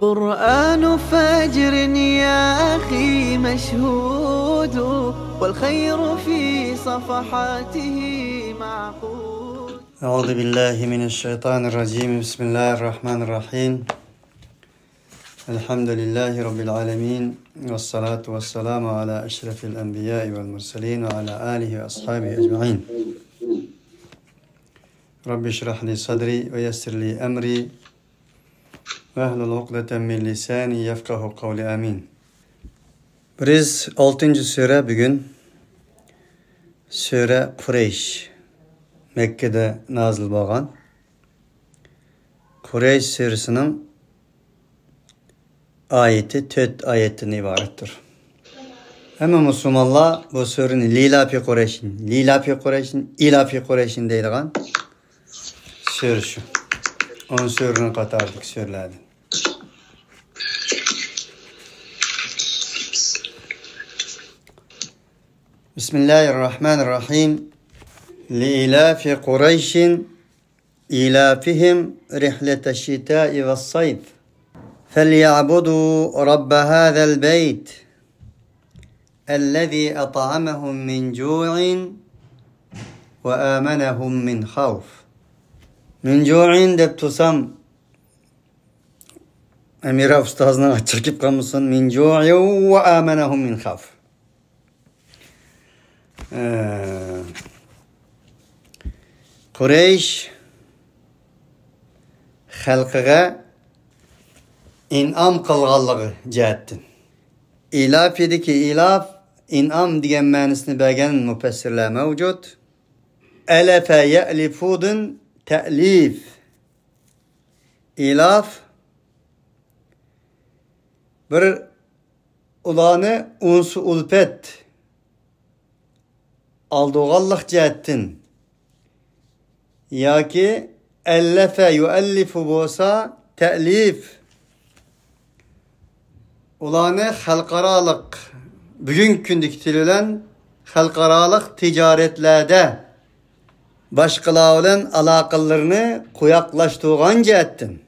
قرآن فجر يا أخي مشهود والخير في صفحاته معقود. أعوذ بالله من الشيطان الرجيم. بسم الله الرحمن الرحيم. الحمد لله رب العالمين والصلاة والسلام على أشرف الأنبياء والمرسلين وعلى آله وأصحابه أجمعين. رب اشرح لي صدري ويسر لي أمري واhlul uqdeten min lisani yefkahu kavli amin. Biz 6. sure bugün Sure Kureyş Mekke'de nazil bolgan. Kureyş suresinin ayeti 4 ayetten ibarettir. Hemen Müslümanlar bu surenin Lilafi Kureyş'in, İlafi Kureyş'in deyilgan sure şu. Onun surenin katardık surelerden. Bismillahirrahmanirrahim. لإيلاف قريش إيلافهم رحلة الشتاء والصيف فليعبدوا رب هذا البيت الذي أطعمهم من جوع وآمنهم من خوف. Min ju'in dep tutsam Emira ustazına açıkıp kalmışsın. Min ju'in ve amenahum min khaf. Kureyş halkıga inam kılganlığı cihettin. İlaf ediki ilaf inam diyen ma'nisini bergen müfessirler mevcut. Elefe ye'lifudun te'lif. İlaf bir ulanı unsu ulpet aldıgallık cihettin ya ki ellefe yuellifu bolsa te'lif ulanı halkaralık bugün kündük tililen halkaralık ticaretlerde başkalarının alakalarını kuyaklaştığın cihettin.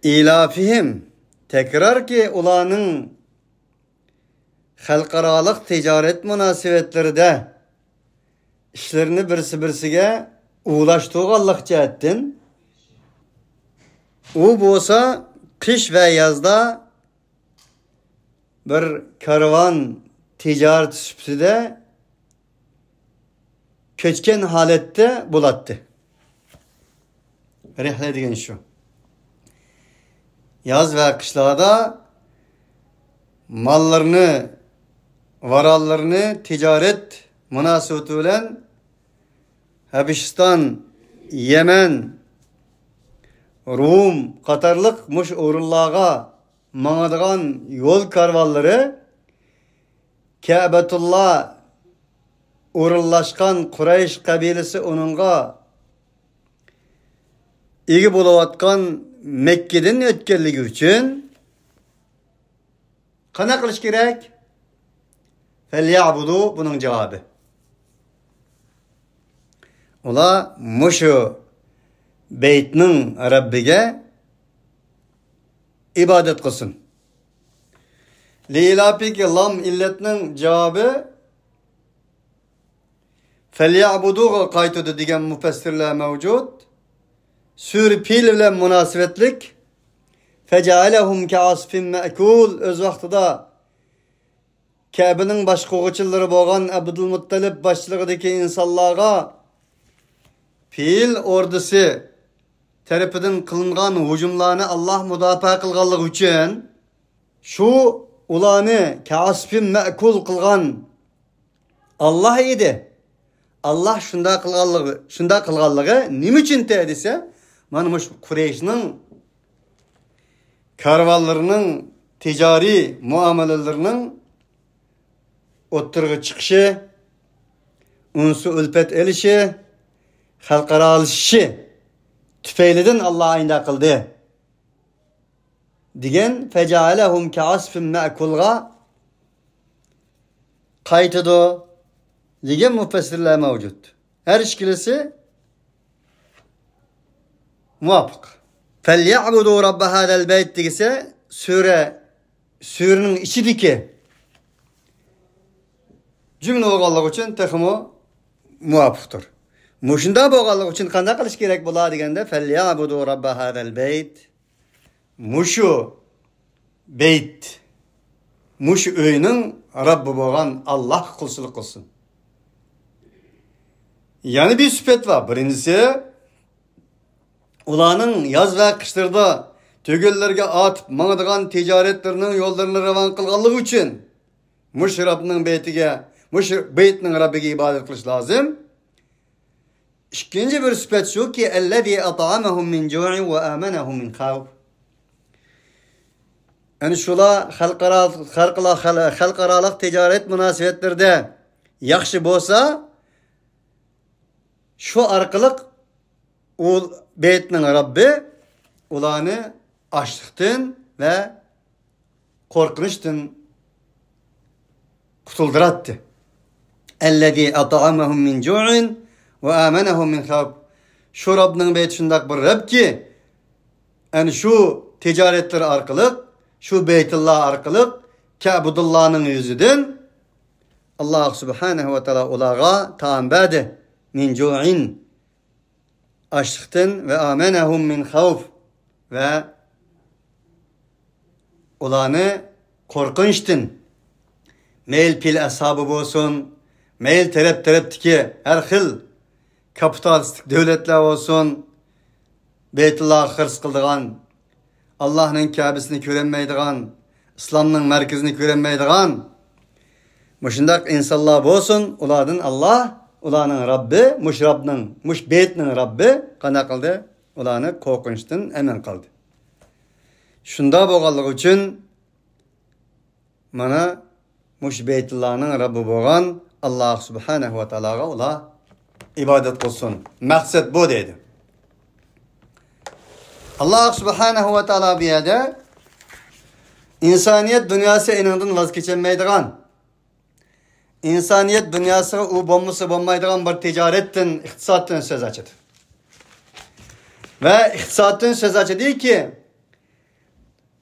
İlafihim tekrar ki ulanın halkaralık ticaret münasebetleri de işlerini birisi uğulaştığın cihettin. O bolsa kış ve yazda bir karvan ticaret süpsüde köçken halette bulattı. Rihle degen şu. Yaz ve kışlarda mallarını, varallarını ticaret münasebetiyle Habeşistan, Yemen, Rum, Katarlık muş uğurlağa mağadıgan yol karvalları Kâbetullah uğurlaşkan Kureyş kabilesi onunla iyi buluvatkan Mekke'den ötkenligi üçün kana kılış gerek? Felya'budu bunun cevabı. Ola muşu beytinin Rabbige ibadet kılsın. Lilapiki lam illetinin cevabı felya'budu'a kaytıdı diyen müfessirler mevcut. Sür pil ile münasebetlik fecealehum ke'asfin me'kul öz vaxtıda Kabe'nin başkoğuçuları boğan Abdülmuttalib başçılığındaki insanlara pil ordusu tarafından kılıngan hücumlarını Allah müdafaa kılganlığı için şu ulanı ke'asfin me'kul kılgan Allah idi. Allah şunda kılganlığı nim için dediyse manmış Kureyş'nin karvallarının ticari muamelelerinin oturgu çıkışı, unsu ülpet elişi, halkara alışışı tüfeyleden Allah ayında kıldı. Digen fecealehum ke'asfin me'kulga kaytıdı. Digen müfessirler mevcut. Her işkilesi muvafık. فَلْيَعْبُدُوا رَبَّ هَذَا الْبَيْتِ degise surenin içideki cümle olganlık için texmo muvafiqdir. Muşunda bolganlık için qanday qilish kerak bo'ladi deganda فَلْيَعْبُدُوا رَبَّ هَذَا الْبَيْتِ Muşu beyt muş öyünün Rabbi bo'lgan Allah qulchilik qilsin. Yani bir süpet var. Birincisi ularning yoz va qishlarda tögöllerge atıp mağdıgan ticaretlerinin yollarını revan kılganlık için muş Rabbinin beytiga, muş beytinin Rabbiga ibadet kılış lazım. İkinci bir süpet şu ki ellezî at'amahum min cu'in ve âmenahum min khawf. Yani şula halkaralık ticaret münasebetlerde yaxşı bolsa şu arkalık o beytinin Rabbi ulanı açlıktan ve korkunçtan kutuldurattı. Ellezî at'amahum min cu'in ve âmenahum min khawf. Şu Rabbinin beyti şundak bir Rabb ki yani şu ticaretler arkalık, şu Beytullah arkalık Kâbudullah'ın yüzüden Allah subhanahu ve teala ulağa taam berdi. Min cu'in açlıktan ve âmenahum min khawf ve olanı korkunçtun. Meyl pil ashabı olsun, meyl tereptiki her xil kapitalistik devletler olsun, Beytullah'ı hırs kıldıgan, Allah'ın Kâbesini körenmeydigan, İslam'ın merkezini körenmeydigan, muşundak insanlar olsun, uladın Allah, ulanın Rabbi, muş beytinin Rabbi, kana kıldı, ulanı korkunçtun, emin kıldı. Şunda bolganlyk üçün mana muş Beytullah'ın Rabbi bolgan Allah subhanahu ve taalaga ular ibadet kılsın. Maksat bu dedi. Allah subhanahu ve taala bir yerde insaniyet dünyası enindin vazgeçemeydigan, insaniyet dünyası u bommaydigan bir ticaretten, iktisattan söz açıdı. Ve iktisattan söz açıdı ki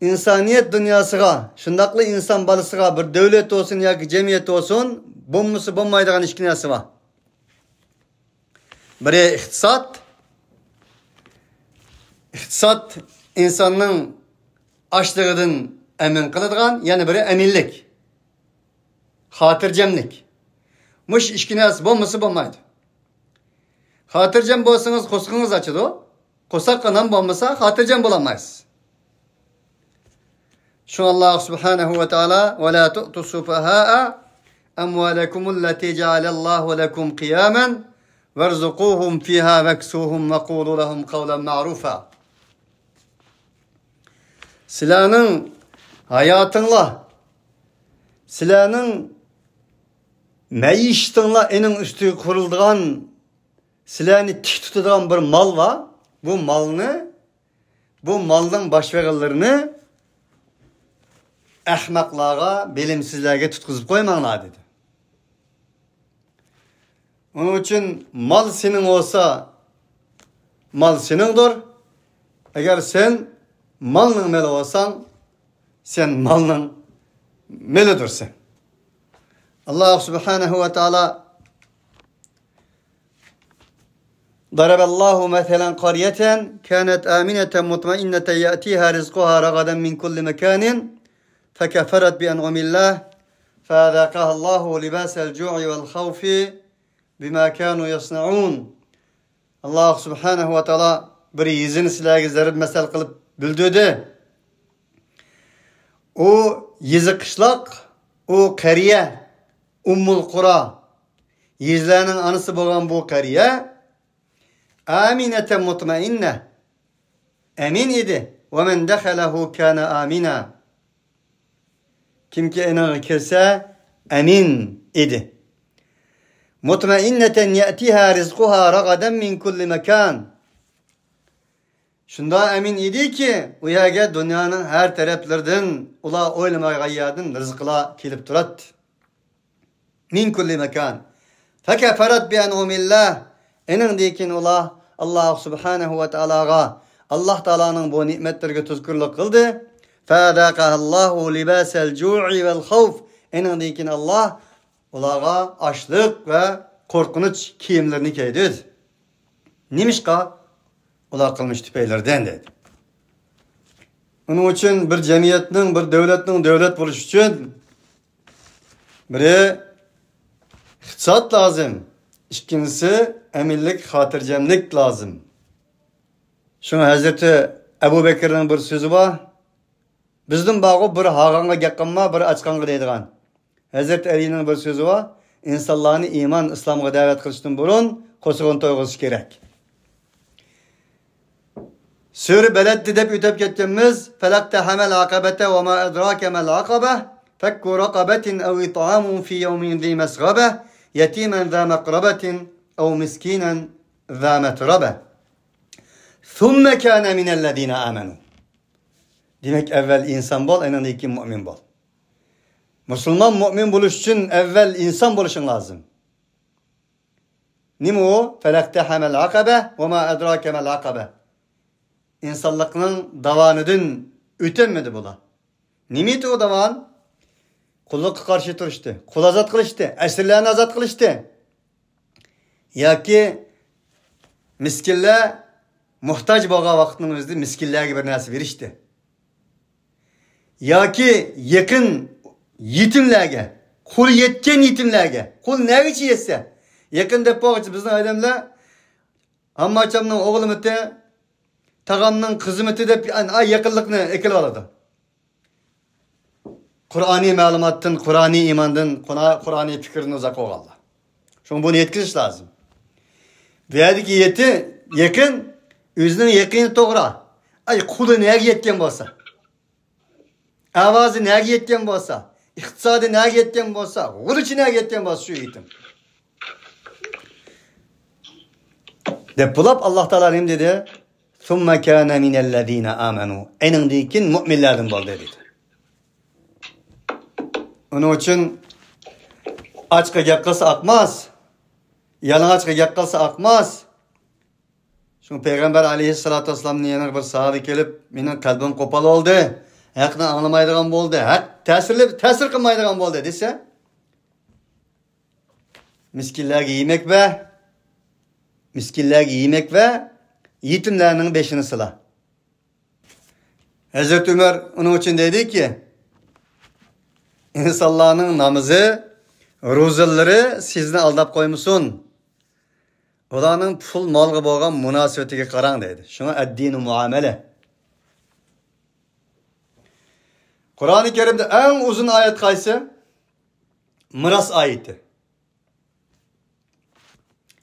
İnsaniyet dünyasıga, şundaklı insan balısıga bir devlet olsun ya ki cemiyet olsun, bommaydigan işkinesi var. Biri iktisat insanın açlığından emin kılıdığan, yani biri eminlik, hatırcemlik. Muş işkinesi bommaydı. Hatırcem bolsanız koskunuz açıdı o. Kosak kanan bommasa hatırcem bulamayız. Şu Allah subhanahu ve taala ve la tu'tu sufaha'a emvalakumul-lati cealallahu lekum qiyamen verzuquhum fiha veksuhum ve qulu lehum kavlen ma'rufa. Silahın hayatınla, silahın meyiştinla enin üstü kurulduğun, silahını tik tutuduğun bir mal var. Bu malın başverenlerini ahmaklarga, bilimsizlerge tutkuzup koymanglar dedi. Onun için mal senin olsa mal senindir. Eğer sen malının meli olsan sen malının melidirsin. Allah subhanahu ve taala ضرب الله مثلا قرية كانت آمنة مطمئنة يأتيها رزقها رغدا من كل مكان فكفرت بأنعم الله فأذاقها الله لباس الجوع والخوف بما كانوا يصنعون. Allah subhanahu ve taala bir yüzünü silahı zarib mesel kılıp bildirdi. O yüzü kışlak, o kariye, Ummul Qura, yüzlerinin anısı bolan bu kariye, amineten mutmainne, emin idi. Ve men dehalehu kana amina. Kim ki ene kirse emin idi. Mutmainneten ye'tiha rizquha ragadan min kulli mekan. Şunda emin idi ki uyaga dünyanın her taraflardan ula oylamay gayyadın rızkla kelip turat. Min kulli mekan. Fekeferat bi en'umillah. Enin dikin ula Allah subhanahu ve ta'alaga Allah Taala'nın bu nimetlerine tuzkurluk kıldı. Fadaqahallahu libasal ju'i vel havf. Enandikin Allah ularga açlık ve korkunç kiyimlerini giydi. Nimişka? Ular kılmış tüpeylerden dedi. Onun için bir cemiyetinin, bir devletinin devlet buluş için biri iktisat lazım. İkincisi emirlik, hatırcemlik lazım. Şuna Hazreti Ebu Bekir'in bir sözü var. Bizden bağı bir hağanga yakınma, bir açkanga deydiğen. Hazreti Ali'nin bir sözü var. İnsanlarını iman, İslam'a davet kılıştın burun, kosuğun toygusu gerek. Sürü beleddi dep ütep kettiğimiz felakte hamel akabete ve ma edrake mel akabe fekku rakabetin ev it'amun fi yevmin zi mesgabe yetimen za mekrabetin ev miskinen za metrabe thumme kâne minellezîne âmenû. Demek evvel insan bol, en iki mümin bol. Müslüman mümin buluş için evvel insan buluşun lazım. Nimi o? Felakte hamel akabe ve ma edrake mel akabe. İnsanlıkның davanıdın ötenmedi bula. Nimeti o davan? Kullukka karşı turuştu. Kul azat kılıştı. Esirlerini azat kılıştı. Ya ki miskille muhtaç boğa vaktinin özü miskillerge bir nasi verişti. Ya ki yakın yetimlerge, kul yetken yetimlerge, kul ne için yetse, yakın depo açı bizden adamlar amma açamның oğlum öte tağamның kızımeti de ay yakınlıkını ekilip aladı. Kur'ani malumatın, Kur'ani imandın, Kur'ani fikrin uzak oğalla. Çünkü bunu yetkiş lazım. Verdi ki yeti yakın, özünün yakını doğru. Ay kulu neye yetken bolsa, avazı neye yetken bolsa, iktisadı neye yetken bolsa, kul için neye yetken bolsa şu yetim. Depulap Allah Teala ne dedi? ثُمَّ كَانَ مِنَ الَّذ۪ينَ آمَنُوا. Enindekin müminlerden bol dedi. Onun için açka yakası akmaz. Yalan açka yakası akmaz. Çünkü Peygamber aleyhissalatü vesselam'ın yanına bir sahabe gelip benim kalbim kopalı oldu. Hakını anlamaydıgan oldu. Hak tesir kılmaydıgan oldu dese miskinlerge yemek ve yetimlerinin beşini sıla. Hazreti Ömer onun için dedi ki insanların namazı, rozaları sizni aldap koymuşsun. Olanın pul malgı boğan münasebetiga qarang dedi. Şuna ad-dinu muamele. Kur'an-ı Kerim'de en uzun ayet qaysi? Miras ayeti.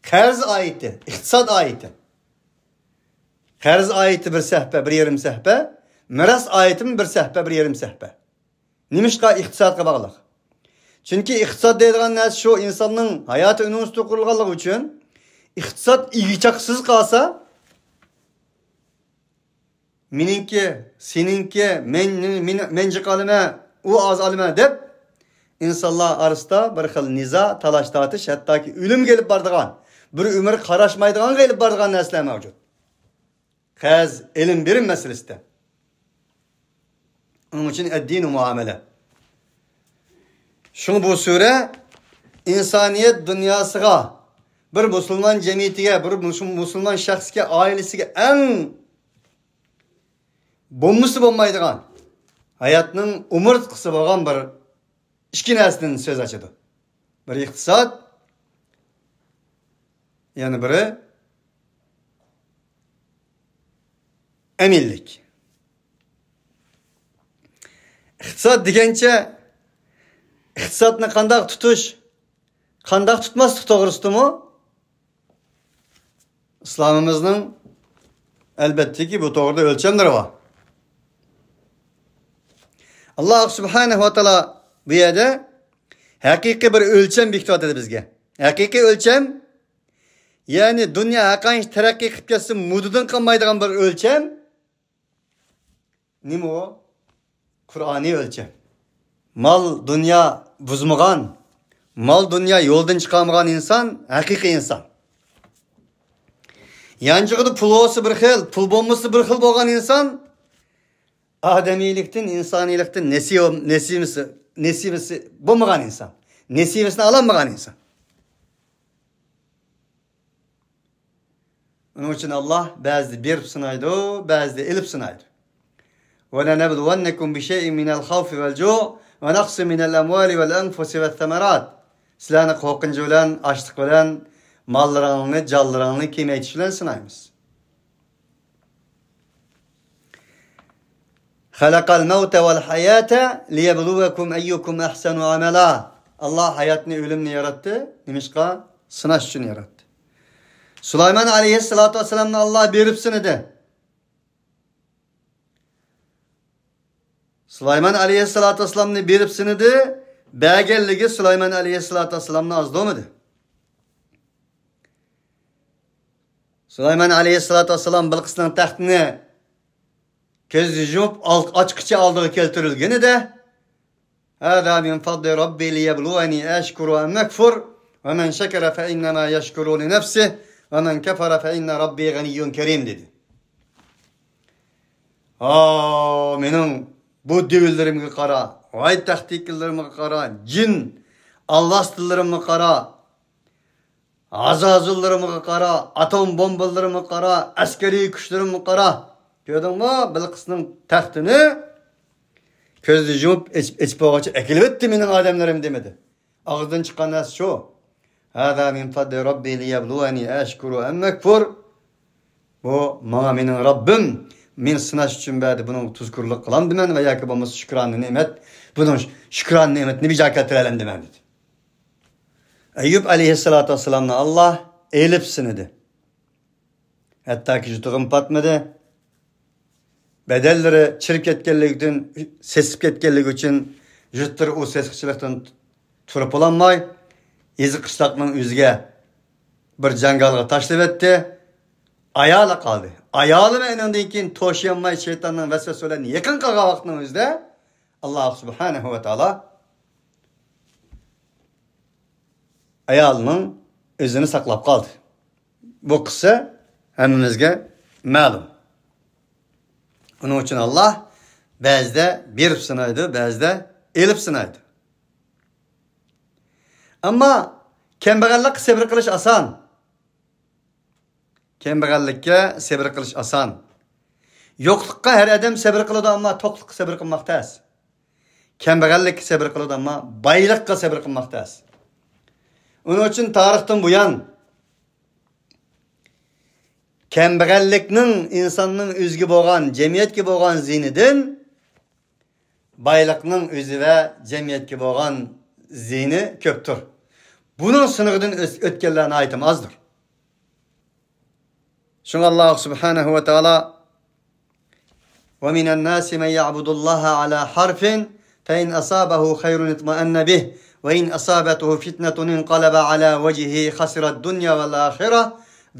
Qarz ayeti, iqtisad ayeti. Qarz ayeti bir səhbə, bir yarım səhbə. Miras ayeti bir səhbə, bir yarım səhbə. Nimişqa iqtisadqa bağlıq. Çünki iqtisad deyilgan nəsə şu insanın hayatı üstü kurulğanlığı üçün iqtisad iğiçaqsız qalsa meninki, seninki, menci qalime, o az alime dep insanlar arasında bir xil niza, talaş tartış, hatta ki ölüm gelip bardığan, bir ömür qaraşmaydıgan gelip bardığan nəslər mevcut. Qaz, ilim birim meselesi de. Onun için ad-dinu muamele. Şunu bu sure insaniyet dünyasına, bir Müslüman cemiyetiga, bir Müslüman şahsga, ailesiga en bommusu bo'lmaydigan, hayatning umurtqisi bo'lgan bir ikki narsadan söz ochadi. Bir iqtisod, yana biri eminlik. İqtisod degancha iqtisodni qanday tutish, qanday tutmaslik to'g'risidami? İslamimizning elbette ki bu doğruda ölçemleri var. Allah Subhanahu ve Teala bu yerde hakiki bir ölçem bekliyor dedi bizge. Hakiki ölçem yani dünya hakkında terakki qilib ketsin mududan qolmaydigan bir ölçem. Nima o? Kur'ani ölçem. Mal dünya buzmagan, mal dünya yoldan çıkarmagan insan hakiki insan. Yancıqıda pul olsa bir xil, pul bolmasa bir xil bo'lgan inson adamiylikdan, insoniylikdan nesibisi bo'lmagan inson. Nesibisini alamagan inson. Onun için Allah ba'zida berib sinaydi, ba'zida ilib sinaydi. وَلَنَبْلُوَنَّكُمْ بِشَيْءٍ مِنَ الْخَوْفِ وَالْجُوعِ وَنَقْصٍ مِنَ الْأَمْوَالِ وَالْأَنْفُسِ وَالثَّمَرَاتِ. Sizlarni qo'rqinch bilan, ochliq bilan, mollaringni, jonlaringni kemeytish bilan sinaymiz. خَلَقَ الْمَوْتَ وَالْحَيَاةَ لِيَبْلُوَكُمْ أَيُّكُمْ أَحْسَنُ عَمَلًا. Allah hayatni, o'limni yaratdi, nimishqa? Sinash uchun yaratdi. Süleyman aleyhissalatu vesselam'ni Allah berib sinadi. Süleyman aleyhissalatu vesselam'ni berib sinadi, berganligi Süleyman aleyhissalatu vesselam'ni az bo'lmadi. Süleyman aleyhissalatu vesselam Bilqisning taxtini ko'zni yumib ochqicha oldiga keltirilganida "Hada min fadli robbi liyabluwani ashkuru am akfur ve men şekere fe innema yeşkuru li nefsih ve men kefere fe inne rabbi ganiyyun kerim" dedi. Mening bu devirlerimge qara, vay taxtiklarımge qara, cin, Allahsızlarımge qara, azazullarımge qara, atom bombalarımge qara, askeri güçlerimge qara. Gördün mü? Bilqisning taxtini ko'zni yumib ichib olg'acha ekilib o'tdi mening odamlarim demedi. Og'zidan chiqqan narsa shu. Hada min fadli robbi liyabluwani ashkuru am akfur. Bu menga mening Robbim men sinash uchun berdi. Buning tuzkurlik qilamdiman va yoki bo'lmasa shukrona ne'mat. Buning shukrona ne'matni bija keltiraman deman dedi. Ayyub alayhissalatu vassalamni Allah elib sinadi. Hattoki yutug'im patmadi. Bedelleri çirip ketkenliginden, sesip ketkenligi uchun juttir o sesqichilikdan turib olamay, ezi qishloqning o'ziga bir jangalga tashlab etdi. Ayoli qoldi. Ayoli mendan keyin to'shamay shaytonning vasvasalarini yaqin qilgan vaqtning o'zida Alloh subhanahu va taolo ayolining o'zini saqlab qoldi. Bu qissa hammamizga ma'lum. Onun için Allah ba'zida berib sinaydi, ba'zida elib sinaydi. Ammo kambag'allik sabr qilish oson. Kambag'allikka sabr qilish oson. Yo'qlikqa har odam sabr qiladi, ammo to'qlikqa sabr qilmoq tez. Kambag'allikka sabr qiladi, ammo boylikqa sabr qilmoq tez. Onun için tarixdan buyon kambag'allikning insonning o'ziga bo'lgan, jamiyatga bo'lgan ziynidan boylikning o'zi va jamiyatga bo'lgan ziyni ko'pdir. Buning sinig'idan o'tganlarni aytim azdir. Shunga Alloh subhanahu va taolo "Va minan nasi man ya'budullaha ala harfin fa in asabahu khayrun itma'anna bih va in asabatuhu fitnatun inqalaba ala wajhihi khasira ad-dunya wal akhirah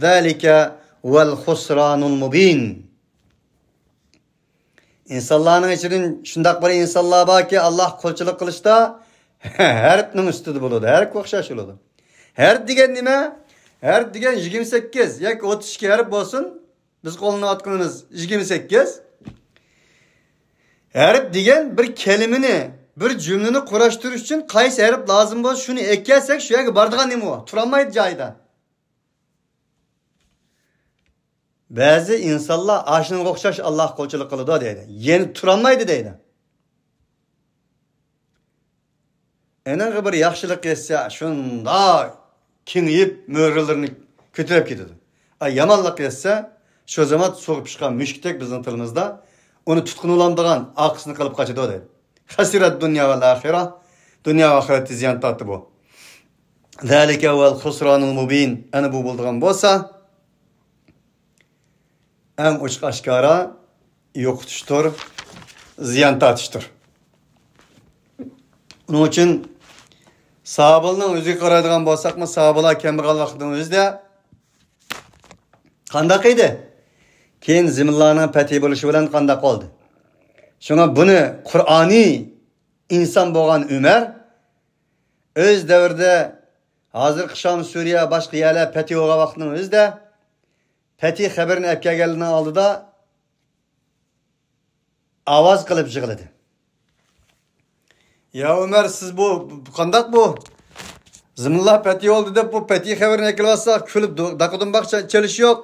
zalika vel husranul mubin." İnsanların içinin şundak bir insanlar var ki Allah kulçuluk kılışta heripnin üstüde buludu. Herip okşaş buludu. Herip digen nime? Herip digen 28. Yak 32 herip olsun. Biz koluna atkınınız 28. Herip digen bir kelimini, bir cümleni kuraştırış için kayısı herip lazım olsun. Şunu eklersek şu yaki bardıgan nime o? Turamaydı cayda. Bazı insanlar aşının okşaş Allah kolçuluk kılıdı deydi. Yeni turanmaydı deydi. Enanğı bir yaxşılık etse şunda kengiyip möğrelerini kötülep gidiyordu. Yamanlık etse şu zaman soğup çıkan müşkitek bizim tılımızda onu tutkun olandığın akısını kalıp kaçıdı deydi. Hasirat dünya ve ahira. Dünya ve ahireti ziyan tattı bu. Zalike vel husranul mubin. Ana bu bulduğun bolsa en uçuk aşkara yo'qotishdir, ziyon tortishdir. Onun için sahabalarning o'ziga qaraydigan bo'lsakmi, sahabalar kambag'al vaqtning o'zida qanday edi? Keyin ziminlarning fathi bo'lishi bilan qanday qoldi? Shunga buni Qur'oniy inson bo'lgan Umar o'z davrida hozir Sham, Suriya, boshqa yerlar fathi bo'lgan vaqtning o'zida Fethi haberini ep kelganini oldida ovoz qilib yig'ladi. Ya Ömer, siz bu qandaq bu? Ziminlar fethi oldu deb bu fethi haberini ekilyapsa kulib daqudun baqcha chelish yo'q.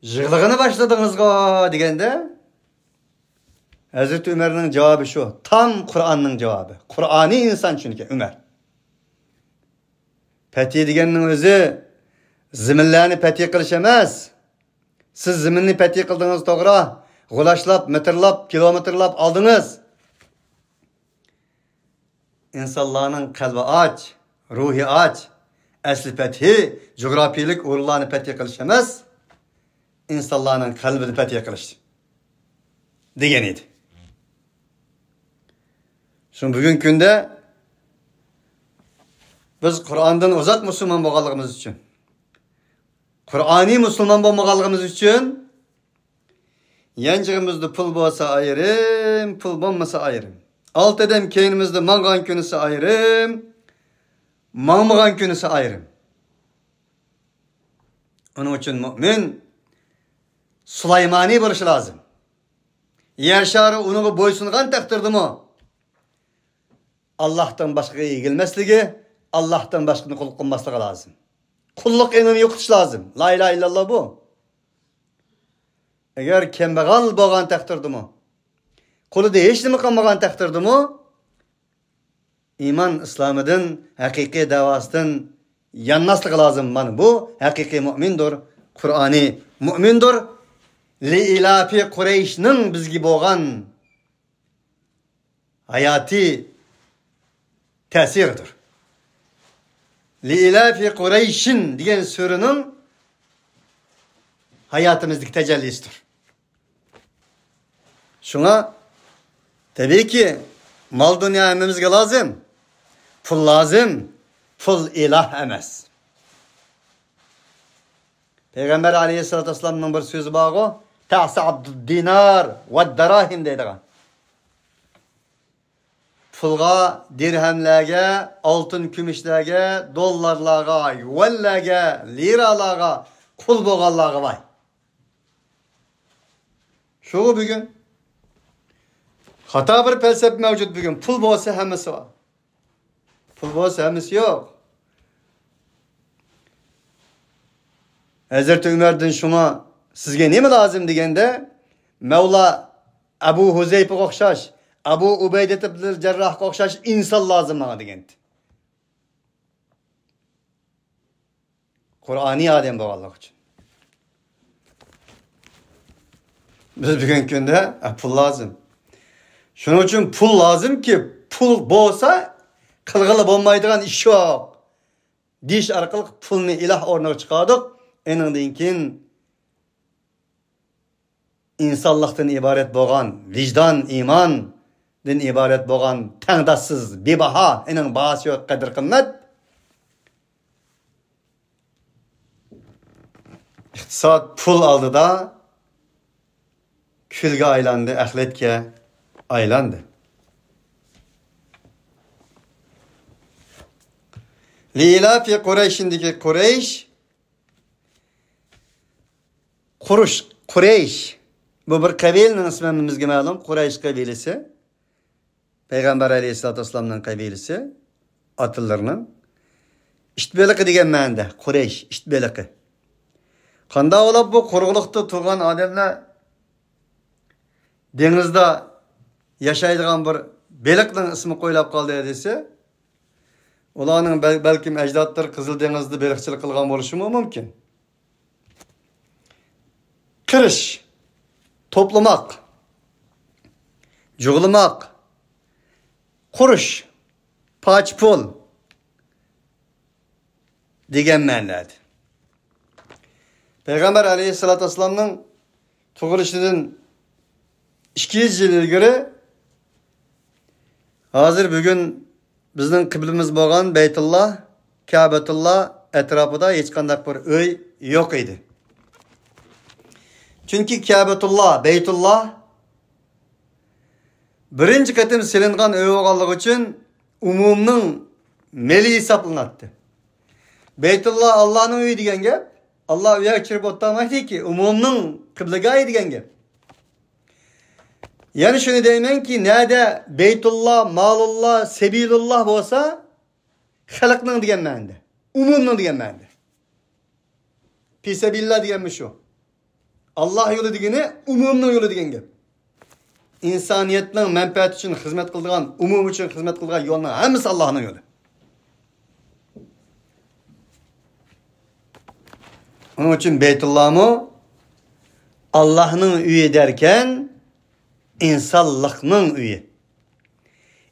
Yig'lig'ini boshladingizga deganda Hazreti Ömer'ning javobi shu. Tam Qur'onning javobi. Qur'oniy inson chunki Ömer. Fethi deganning o'zi ziminlarni fethi qilish emas. Siz ziminni fethi qildingiz to'g'ri. G'ulashlab, metrlab, kilometrlab oldingiz. İnsanların qalbi aç, ruhi aç. Asli fethi, coğrafilik o'rinlarni fethi qilish emas, insonlarning qalbini fethi qilish degan edi. Şun bugün kunda biz Qur'ondan uzoq musulmon bo'lganligimiz uchun, Qur'oniy musulmon bo'lmaganligimiz uchun yanchig'imizda pul bo'lsa ayrim, pul bo'lmasa ayrim. Alt edem keynimizde mangan günüsü ayrım, mağmagan günüsü ayrım. Onun için mümin Süleymani barışı lazım. Yer şarı onu boysungan takdirdi mi? Allah'tan başka eğilmesligi, Allah'tan başkını kulluk kılmaslığı lazım. Kulluk enini yokutuş lazım. La ilahe illallah bu. Eğer kembegal boğan takdirdi mi? Kulu değişti mi kalmagan takdirdi mi? İman İslam'ın hakiki davasından yanmaslığı lazım bana. Bu hakiki mümindir, Kur'ani mümindir. Li ilafi Kureyş'nin biz gibi olan hayati tesirdir. Li ilafi Kureyş'in diyen sürünün hayatımızdaki tecellisidir. Şuna tabii ki mal dünya emmemizge lazım. Pul lazım. Pul ilah emez. Peygamber aleyhissalatü vesselam'ın bir sözü bağı ta'sa abdud dinar ve darahim deydiğen. Pulga, dirhemlerge, altın kümüşlerge, dollarlarga, yuvallerge, liralarga, kul boğallarga vay. Şu bugün hata bir felsefe mevcut bugün. Pul bolsa hemmesi var. Pul bolsa hemmesi yok. Hazreti Ömer'den şuna sizge ne mi lazım degende Mevla Ebu Huzeyfe okşaş, Ebu Ubeydet ibn Cerrah okşaş insan lazım bana degende. Kur'ani adem bu Allah için. Biz bugün günde pul lazım. Şunun için pul lazım ki pul bolsa kılgılı bolmaydigan iş yok. Diş arkalı pulni ilah ornaga çıkardık. Enindin kin insanlıktan ibaret boğan, vicdan, iman din ibaret boğan, tangdassız, bibaha, enin bahası yok, kadir kımmet. İktisat pul aldı da külge aylandı, ahletke aylandı. Lilafi Kureyş'indeki Kureyş, Kureyş, bu bir kabilenin ismimizge malum, Kureyş kabilesi. Peygamber aleyhissalatü vesselam'ın kabilesi, atıllarının. İştbelikı degen mende, Kureyş, iştbelikı. Kanda olab bu kurulukta turgan adamlar denizde yaşaydigan bir belikning ismi koyulab kaldı dese, ularning belki ecdatlar Kızıl Deniz'de belikçilik kılgan boluşu mümkün. Kiriş, toplamak, juglamak, kuruş, paç pul degen ma'noda. Peygamber aleyhissalatü vesselam'ın tug'ilishidin 200 yıl ilgari hazır bugün bizning qiblimiz bo'lgan Beytullah, Ka'batullah etrafida hech qanday bir uy yo'q edi. Çünkü Ka'batullah, Beytullah birinci qatim silingan uy bo'lganligi uchun umumning meli hisoblanadi. Beytullah Allah'ning uyi degan gap, Allah uya çirip otlamaydı ki umumның kıblıgayı diyen gep. Yani şunu deymen ki nerede Beytullah, Malullah, Sebilullah olsa halkның diyen mende. Umumның diyen mende. Fisebillah diyenmiş şu. Allah yolu digeni umumның yolu diyen gep. İnsaniyetning menfaat için hizmet kıldıgan, umum için hizmet kıldıgan yolun hemisi Allah'ın yolu. Onun için Beytullah'ı Allah'ın üye derken insanlıkның üye.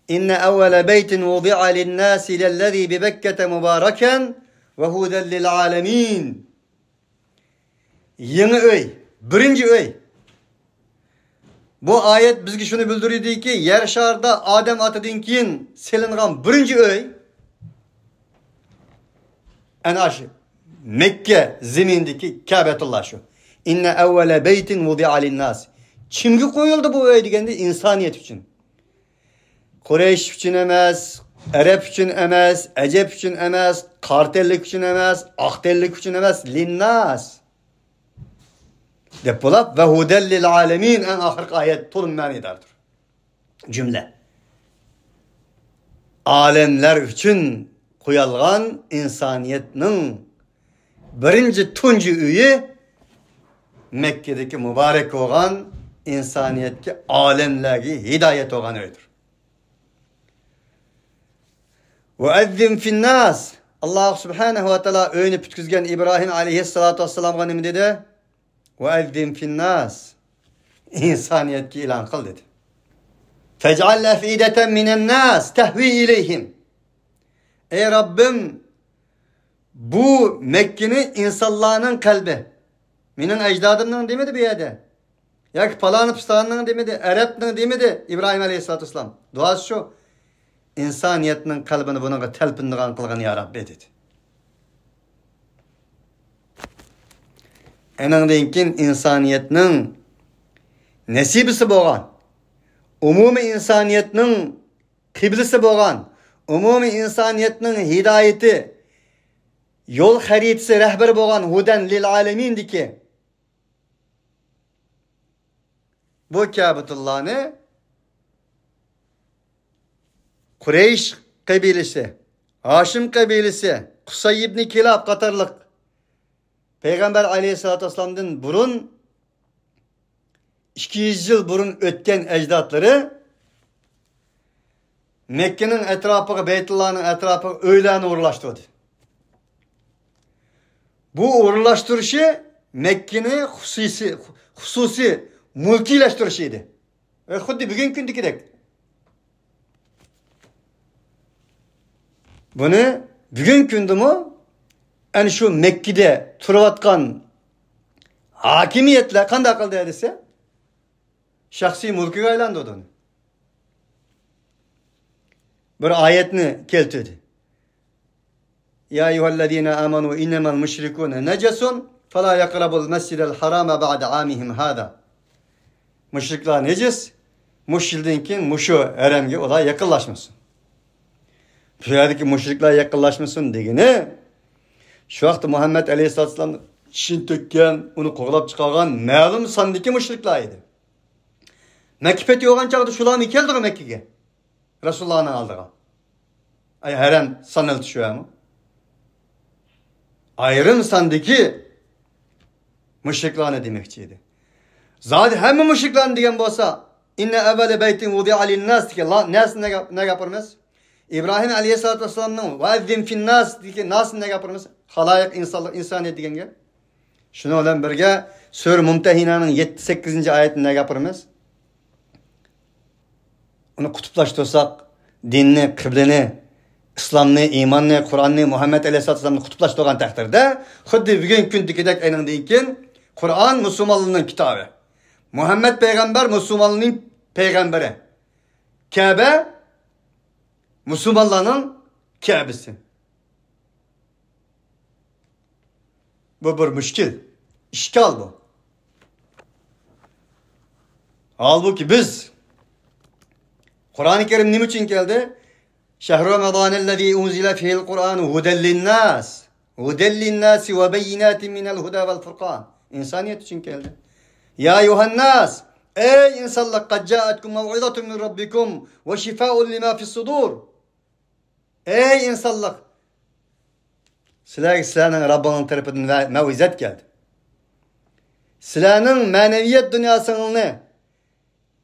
İnne evvele beytin vudi'a linnâsi lellezî bi Bekke'te mübâreken ve huden lil âlemîn. Yeni öy, birinci öy. Bu ayet bizge şunu bildirdi ki yer şarda Adem atıdan keyin selingan birinci öy ana şu Mekke zemindeki Kâbetullah şu. İnne evvele beytin vudi'a linnâs. Kimge koyuldu bu öy degende insaniyet için. Kureyş için emas, Arap için emas, Ecep için emas, kartellik için emas, aktellik için emas, linnâs. Depolap ve huden lil alemin en ahir ayet tolun manidardır. Cümle. Alemler için koyulgan insaniyetinin birinci tuncu üyü Mekke'deki mübarek olan insaniyetki alemlerdeki hidayet olan öyüdür. Ve ezzin finnâs. Allah subhanehu ve teala öğünü pütküzgen İbrahim aleyhissalatu vesselam'a ne dedi? Ve ezzin finnâs. İnsaniyetki ilan kıl dedi. Fec'al efideten minen nâs tehvi ileyhim. Ey Rabbim bu Mekke'nin insanların kalbi. Minin ecdadının demedi bir yerde. Ya ki palanı pistanının demedi. Arap'nın demedi. İbrahim aleyhissalatu vesselam. Duası şu. İnsaniyetinin kalbini bununla telpindiğen kılgan ya Rabbi dedi. Enandenkin insaniyetinin nesibisi boğan, umumi insaniyetinin kıblisi boğan, umumi insaniyetinin hidayeti, yol haritisi rehberi boğan huden lil alemindi ki bu Kâbetullah'ını Kureyş kabilesi, Haşim kabilesi, Kusay ibn Kilab Katarlık Peygamber aleyhissalatü vesselam'dan burun 200 yıl burun ötken ecdatları Mekke'nin etrafı, Beytullah'ın etrafı öyleni uğurlaştırdı. Bu uğurlaştırışı Mekke'nin hususi mülkileştirişiydi. Ve xuddi bugün gündekidek. Bunu bugün gündü mü en şu Mekke'de turvatkan hakimiyetle kanday kıldı edilse şahsi mülkü aylandı onu. Bir ayetini keltirdi. Ya eyyühellezine amanu innemel müşrikûne necesun felâ yakrabul mescidel harâme ba'de âmihim hâdâ. Müşrikler necis, müşrildinkin muşu eremge olay yakınlaşmasın. Şuradaki müşrikler yakınlaşmasın degene şu vakti Muhammed Aleyhisselatü Vesselam çin tökken, onu koğlap çıkargan ma'lum sandaki müşrikler idi. Mekke fethi olan çağda şularını keldi Mekke'ye. Resulullah'ın aldığı. Ay herem sanıldı şu an. Ayrım sandaki müşrikler ne demekçiydi? Zaten hem müşrikler diyen bolsa inne evvele beytin vudi'a linnâs ki nas ne yaparmaz? İbrahim aleyhissalatü vesselam'ın ve ezzin finnâs ki nas ne yaparmaz? Halayık insaniyet diyen gel. Şunu olan birge Sure Mumtehina'nın 78. ayetini ne yaparmaz? Onu kutuplaştırsak dinni, kıbleni, İslam'ını, imanını, Kur'an'ını, Muhammed Aleyhisselatü Vesselam'ını kutuplaştırgan takdirde xuddi bugün gündekidek aynındayken Kur'an Müslümanlığının kitabı. Muhammed Peygamber Müslümanlığının peygamberi. Kabe Müslümanlığının Kabe'si. Bu bir müşkil. İşgal bu. Halbuki biz Kur'an-ı Kerim ne için geldi? Şehr-i Ramazanellezî unzile fihil Kur'anu huden linnâs Hudellin nasi ve beyinatin minel huda vel furkan. İnsaniyet için geldi. Ya yuhannas. Ey insanlar, kad ca'atkum mev'izatun min rabbikum ve şifa'un lima fis sudur. Ey insanlar. Sizlerinin Rabbinin tarafından mev'izat geldi. Sizlerinin maneviyat dünyasını,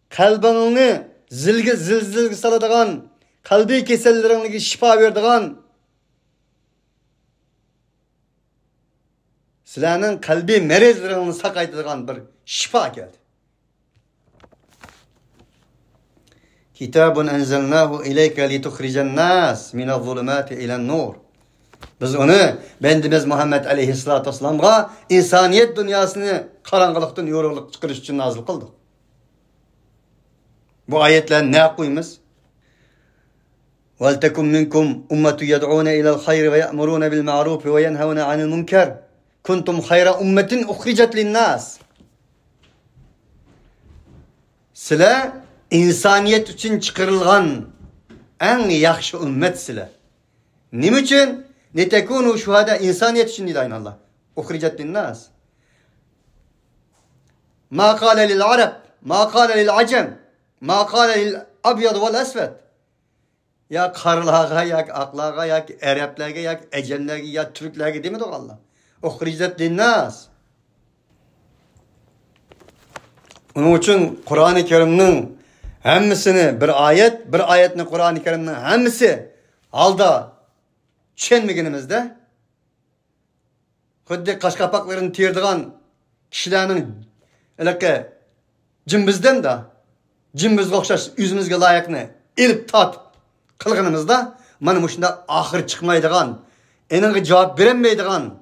kalbini zilzil saladigan, kalbi kesellerine şifa verdigan, sizlerinin kalbi merezlerini sakaytadigan bir şifa geldi. Kitabun enzelnahu ileyke li tukhrijan nas minel zulumati ilen nur. Biz onu bendimiz Muhammed aleyhissalatu vesselam'a insaniyet dünyasını karanlıktan yoruluk çıkarış için nazil kıldık. Bu ayetler ne koymuş? وَلْتَكُمْ مِنْكُمْ اُمَّةُ يَدْعُونَ اِلَى الْخَيْرِ وَيَأْمُرُونَ بِالْمَعْرُوفِ وَيَنْهَوْنَ عَنِ الْمُنْكَرِ كُنْتُمْ خَيْرَ اُمَّةٍ اُخْرِجَتْ لِلنَّاسِ. Sizler insaniyet için çıkarılgan en yaxşı ümmet sizler. Nim için? Netekunu şuhada, insaniyet için değil aynı Allah. Uhricet linnas. Ma kâle lil arab, ma kâle lil acem, ma kâle lil abyad vel esved. Ya karlığa, ya aklığa, ya Araplarga, ya Ecemlerge, ya Türklerge demedi Allah. Uhricet linnas. Onun için Kur'an-ı Kerim'nin hemmisini bir ayetini Kur'an-ı Kerim'nin hemmisi alda çenmegenimizde xuddi qaşqapaqlarını terdigan kişilerinin elake cimbizden da cimbizga o'xshash yüzümüzge layıqni elip tatib qilganimizda mana mushunda ahir chiqmaydigan, eniga javob beremaydigan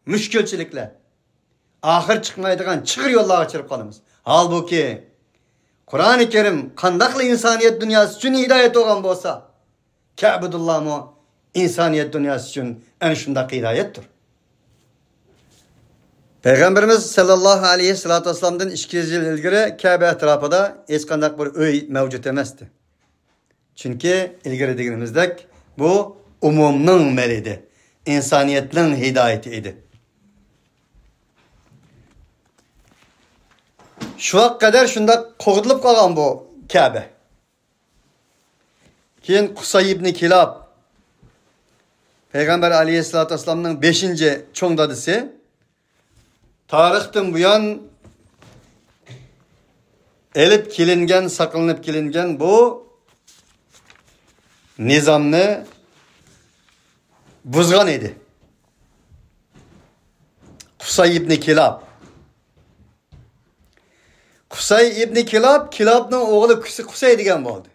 mushkulchiliklar, ahir chiqmaydigan chig'ir yo'llarga chirib qolamiz. Halbuki Kur'an-ı Kerim qandaqli insaniyet dünyası için hidayet olgan bo'lsa, Ka'betullohmi insaniyet dünyası için en şundaki hidayettir. Peygamberimiz sallallahu aleyhi vesselam'dan 200 yıl ilgiri Kabe etrafında hiç qandaq bir öy mevcut emasdi. Çünkü ilgiri deganimizdek bu umumning melidi, insaniyetning hidayeti idi. Şu kadar şunda qo'g'dilib qolgan bu Kabe. Keyin Qusay ibn Kilab Peygamber aleyhissalatü vesselam'ın 5. çoğ dadısı tarixten buyon elip kilingen, saklanıp kilingen bu nizamni buzgan edi. Qusay ibn Kilab. Qusay ibn Kilab, Kilab'ның oğlu Qusay degan bo'ldi.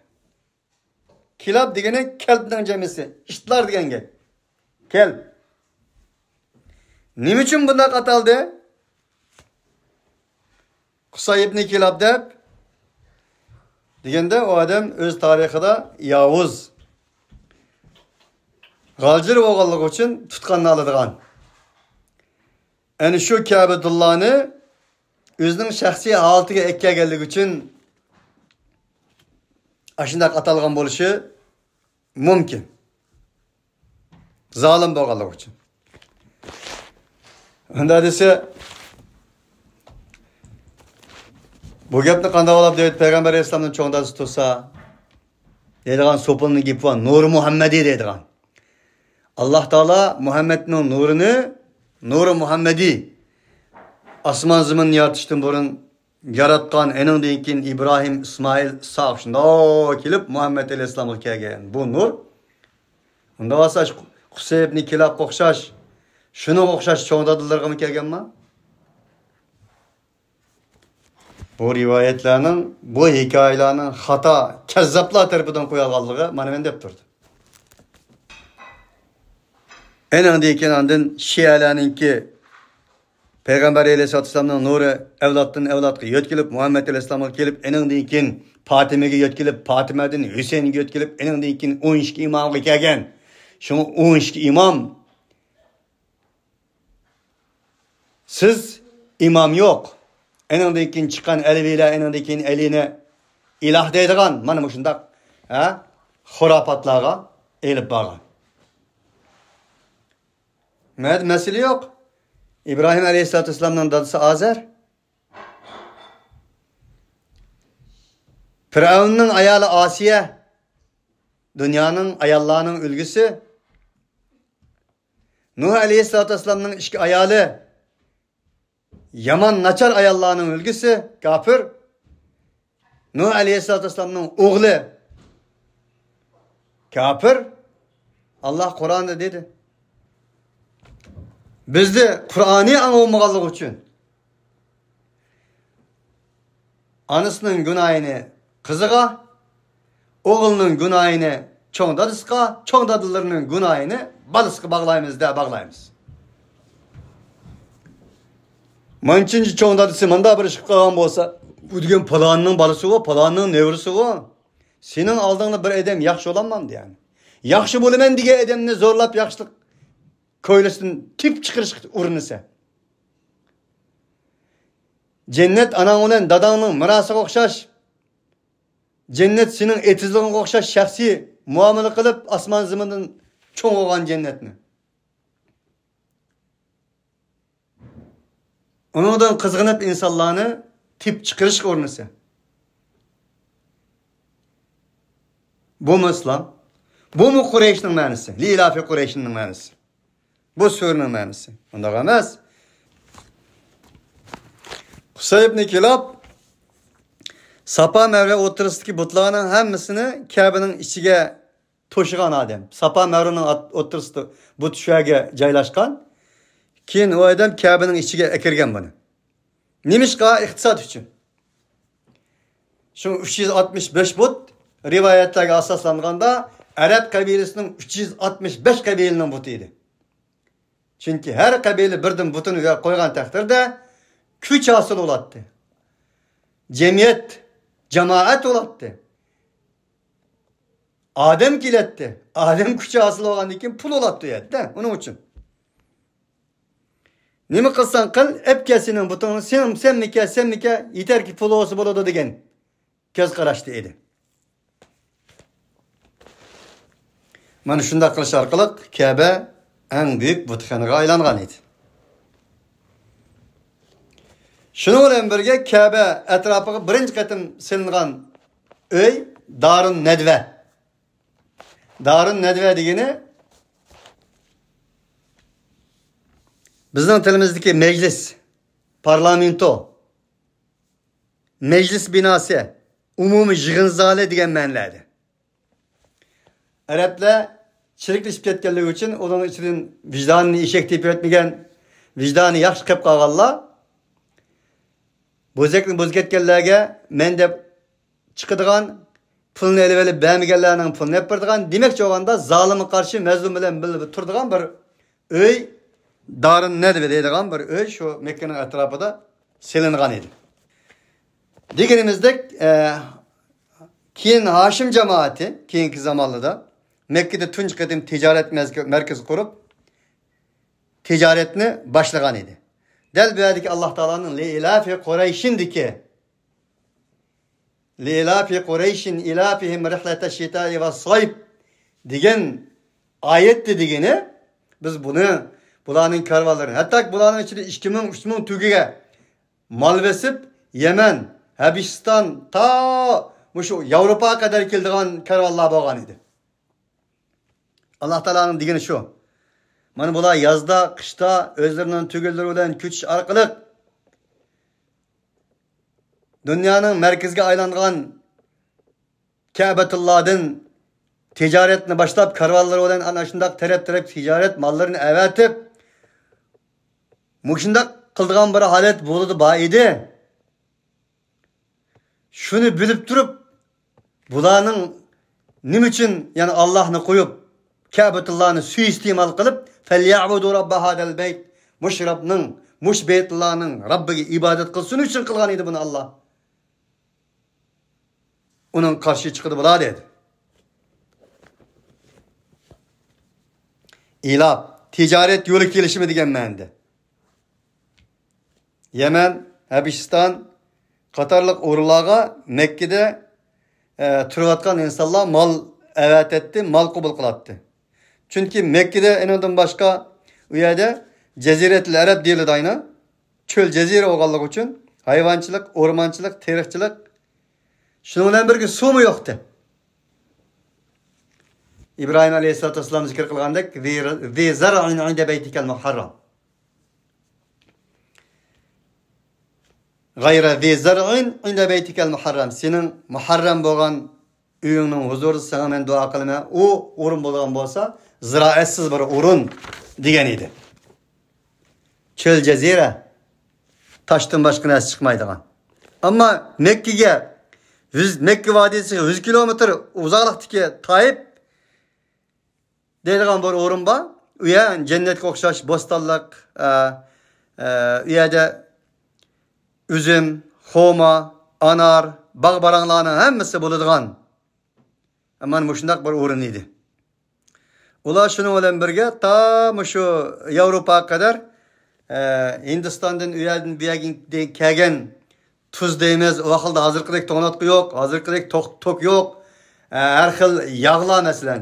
Kilab degani kelbning jamisi, ishtlar degan gap. Kelb. Nima uchun bunday ataldi? Qusay ibn Kilab deb deganda o odam o'z tarixida yovuz, g'aljir bo'lganligi uchun tutqanni oladigan. Ana shu Ka'betullohni o'zining shaxsiy holatiga ekkaganligi uchun ashundaq atalgan bo'lishi mumkin. Zalim bo'lganligi uchun. Unda desa bu gapni qanday olib deydi Peygamber Aleyhisselam'ın çoğundası tutsa deydigan so'pilni gap var. Nur Muhammedi deydigan. Allah Teala Muhammed'nin nurunu, Nuru Muhammedi asman zimin yaratıştan burun yaratgan eningdan keyin İbrahim, İsmail, İshaq shunda kelib Muhammed Aleyhisselam'a kelgan. Bu nur. Unda bo'lsa Qusay ibn Kilabga o'xshash, shunga o'xshash cho'ngdadillarga mi kelganmi? Bu rivayetlerinin, bu hikayelerinin hata, kezzaplar tarafından koyulganlığı bana ben dep durdu. Enindeki andın Şialarninki Peygamber Aleyhisselatü Vesselam'ın nuru evlattan evlatga yetkilip Muhammed Aleyhisselam'a gelip enindeki Fatime'ge yetkilip Fatime'den Hüseyin'ge yetkilip enindeki 12 imamga kelgan. Şunu 12 imam siz imam yok. Enindeki çıkan elviyle enindeki eline ilah deydigan mana bu şundaq xurafotlarga elib borgan. Mesele yok. İbrahim Aleyhisselatü Vesselam'ın dadısı Azer. Firavun'un ayalı Asiye. Dünyanın ayallarının ülgüsü. Nuh Aleyhisselatü Vesselam'ın iki ayalı. Yaman naçar ayallarının ülgüsü. Kafir. Nuh Aleyhisselatü Vesselam'ın oğlu. Kafir. Allah Kur'an'da dedi. Bizde Kur'an'ı anlamamazlık için anasının günahını kızıga, oğlunun günahını çoğun dadısıga, çoğun dadılarının günahını balısıga bağlayımız da bağlayımız. Mançıncı çoğun dadısı manda bir ışık kalan bolsa, bu diyen palanının balısı o, palanının nevrusu o. Senin aldığında bir edem yakşı olamam yani. Yakşı bulumen diye edemini zorlap yakşılık köylüsün tip çıkırışık uğrunuse. Cennet anan olan dadanın mirası okşaş. Cennet senin etizliğin okşaş şahsi muamele kılıp asman zımının çoğun olan cennet mi? Onundan kızgınıp insanlarını tip çıkırışık uğrunuse. Bu mu İslam? Bu mu Kureyş'in manisi? Lilafi Kureyş'in manisi. Bu sürünün manisi. Onda gelmez. Kusay ibn Kilab Sapa Merve oturusdaki butlarının hemmisini Kabe'nin içine toşugan adam. Sapa Merve'nin oturusdu but şuaga caylaşkan. Keyin o adam Kabe'nin içine ekirgen bunu. Nimişka iktisat için. Şu 365 but rivayetlerge asaslanganda Arap kabilesinin 365 kabilenin butuydu. Çünkü her kabile birden butunu koygan takdirde güç hasıl olattı. Cemiyet, cemaat olattı. Adem kiletti. Adem güç hasıl olan için pul olattı ya. Onun için. Nimi kılsan kıl, hep kesinin butunu sen mi kes, yeter ki pul olsa buladı degen. Göz karaştı idi. Mana şunda kılış arkalık Kabe en büyük butxanaga aylangan edi. Şunu bilen birge Kabe etrafıga birinci qetim silingan öy Darun Nedve. Darun Nedve degeni bizning tilimizdagi meclis, parlamento, meclis binası, umumiy yig'in zali degan ma'nolarda. Araplar chiriklashib ketganligi uchun uning ichidan vijdonini eshak deb yetmagan, vijdoni yaxshi qilib qolganlar bo'zakni bo'z ketganlarga men deb chiqadigan pulni elib bermaganlarning pulini olib beradigan, demakchi bo'lganda zolimga qarshi mazlum bilan bilib turadigan bir uy Darun Nedve deydigan bir uy shu Mekkaning atrofida silingan edi. Deganimizdek keyin Hashim jamoati keyingi zamonlarda Mekke'de tunç qadim ticaret merkezi kurup ticaretini başlagan idi. Del bu yerdeki Allah Teala'nın li'ilafi Kureyş'indeki li'ilafi Kureyş'in ilafihim rihlete şitai ve sayb degen ayet dediğini biz bunu bulanın karvaları hatta bulanın içinde 2000-3000 tügüge mal besip Yemen, Habistan ta şu Avrupa'ya kadar keldiğin karvallar boğan idi. Allah Teala'nın degeni şu. Mana bular yazda, kışta özlerinin tügülleri bilen küç arkalık dünyanın merkezine aylangan Kabetullah'dan ticaretini başlap karvalları olan ana şundak terep ticaret mallarını evetip muşundak kıldığan bir halet buludu ba idi. Şunu bilip durup bulanın nim için yani Allah'ını koyup Kabetullah'ını suistimal kılıp فَلْيَعْبُدُوا رَبَّ هَذَا الْبَيْتِ Muş Rabb'nin, muş Beytullah'ın Rabb'ine ibadet kılsın için kılgan idi bunu Allah. Onun karşı çıkıdı bula dedi. İlaf, ticaret yolu gelişimi degen mende. Yemen, Habistan, Katarlık uğurlarga Mekke'de turvatkan insanlar mal evet etti, mal kubul kılattı. Çünkü Mekke'de en ondan başka u yerda Jaziretul Arab deyiladi aynan. Çöl jazira bo'lganligi uchun hayvonchilik, o'rmonchilik, teriqchilik shuning bilan birga suvmi yo'qdi. İbrahim Aleyhisselatü Vesselam zikr qilgandek, "Zi zar'in 'inda baytikal muharram." Gayra zi zar'in 'inda baytikal muharram. Senin muharram bo'lgan uyingning huzurida sana men duo qilma. U o'rin bo'lgan bo'lsa, ziraetsiz bir o'rin degan edi. Çöl jazira taşdan başqa narsa chiqmaydigan. Ammo Mekkaga Mekka vodiysiga 100 kilometr uzoqlikdagi Taif deydigan bir o'rin bor. U yer jannatga o'xshash bo'stonliq, u yerda üzüm, xoma, anar, bog' baranglarning hammasi bo'ladigan. Mana shunday bir o'rin edi. Ular shuning bilan birga ta shu Yevropaga qadar Hindistondan u yerdan bu yerga kelgan tuz deymiz. O xilda hozirgidek to'natqi yo'q, hozirgidek tok yo'q. Har xil yog'lar masalan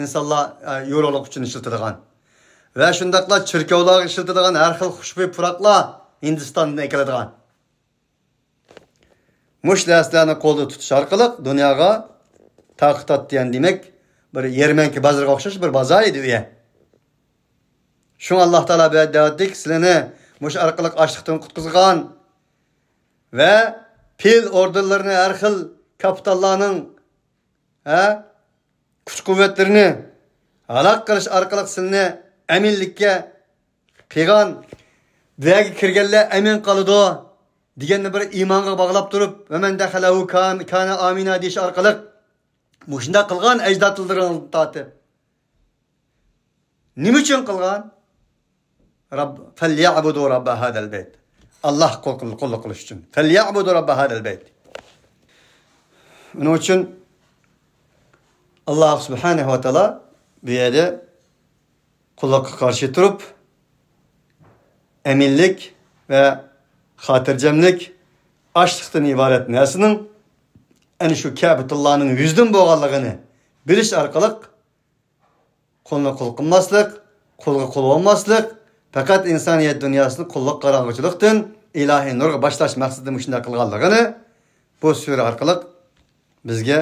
insonlar yo'rg'iliq uchun ishlatadigan. Va shundaqlar chirkovlarga ishlatadigan har xil xushbo'y puroqlar Hindistondan keladigan. Mush narsalarni qo'lda tutish orqali dunyoga taqtatdiyan demak, bir yermanki bozorga o'xshash bir bozor edi u yer. Şun Allah Teala be'adatdik sizlarni mush orqali ochliqdan qutqizgan ve pil ordularını her xil kapitallarning kuch quvvatlarini halok qilish orqali sizlarni aminlikka qilgan, bu yerga kirganlar amin qoladi deganni bir iymonga bog'lab turib, "Va man dakhalahu kana amina" deyish orqali mushunda qilgan ajdodlarini tatib. Nima uchun qilgan? Rabb falyabudu rabb hadal bayt. Allah qulluq qilish uchun. Falyabudu rabb hadal bayt. Onun için Allah Subhanahu ve Teala bu yerda qulluqqa qarshi turib eminlik ve xotirjamlik ochliqdan iborat narsaning ana shu Ka'batullahning yuzdan bo'lganligini bilish orqali qulni qul qilmaslik, qulga qul olmaslik, faqat insoniyat dunyosini qulluq qarong'ichilikdan ilohiy nurga boshlash maqsadida shunday qilganligini bu sura orqali bizga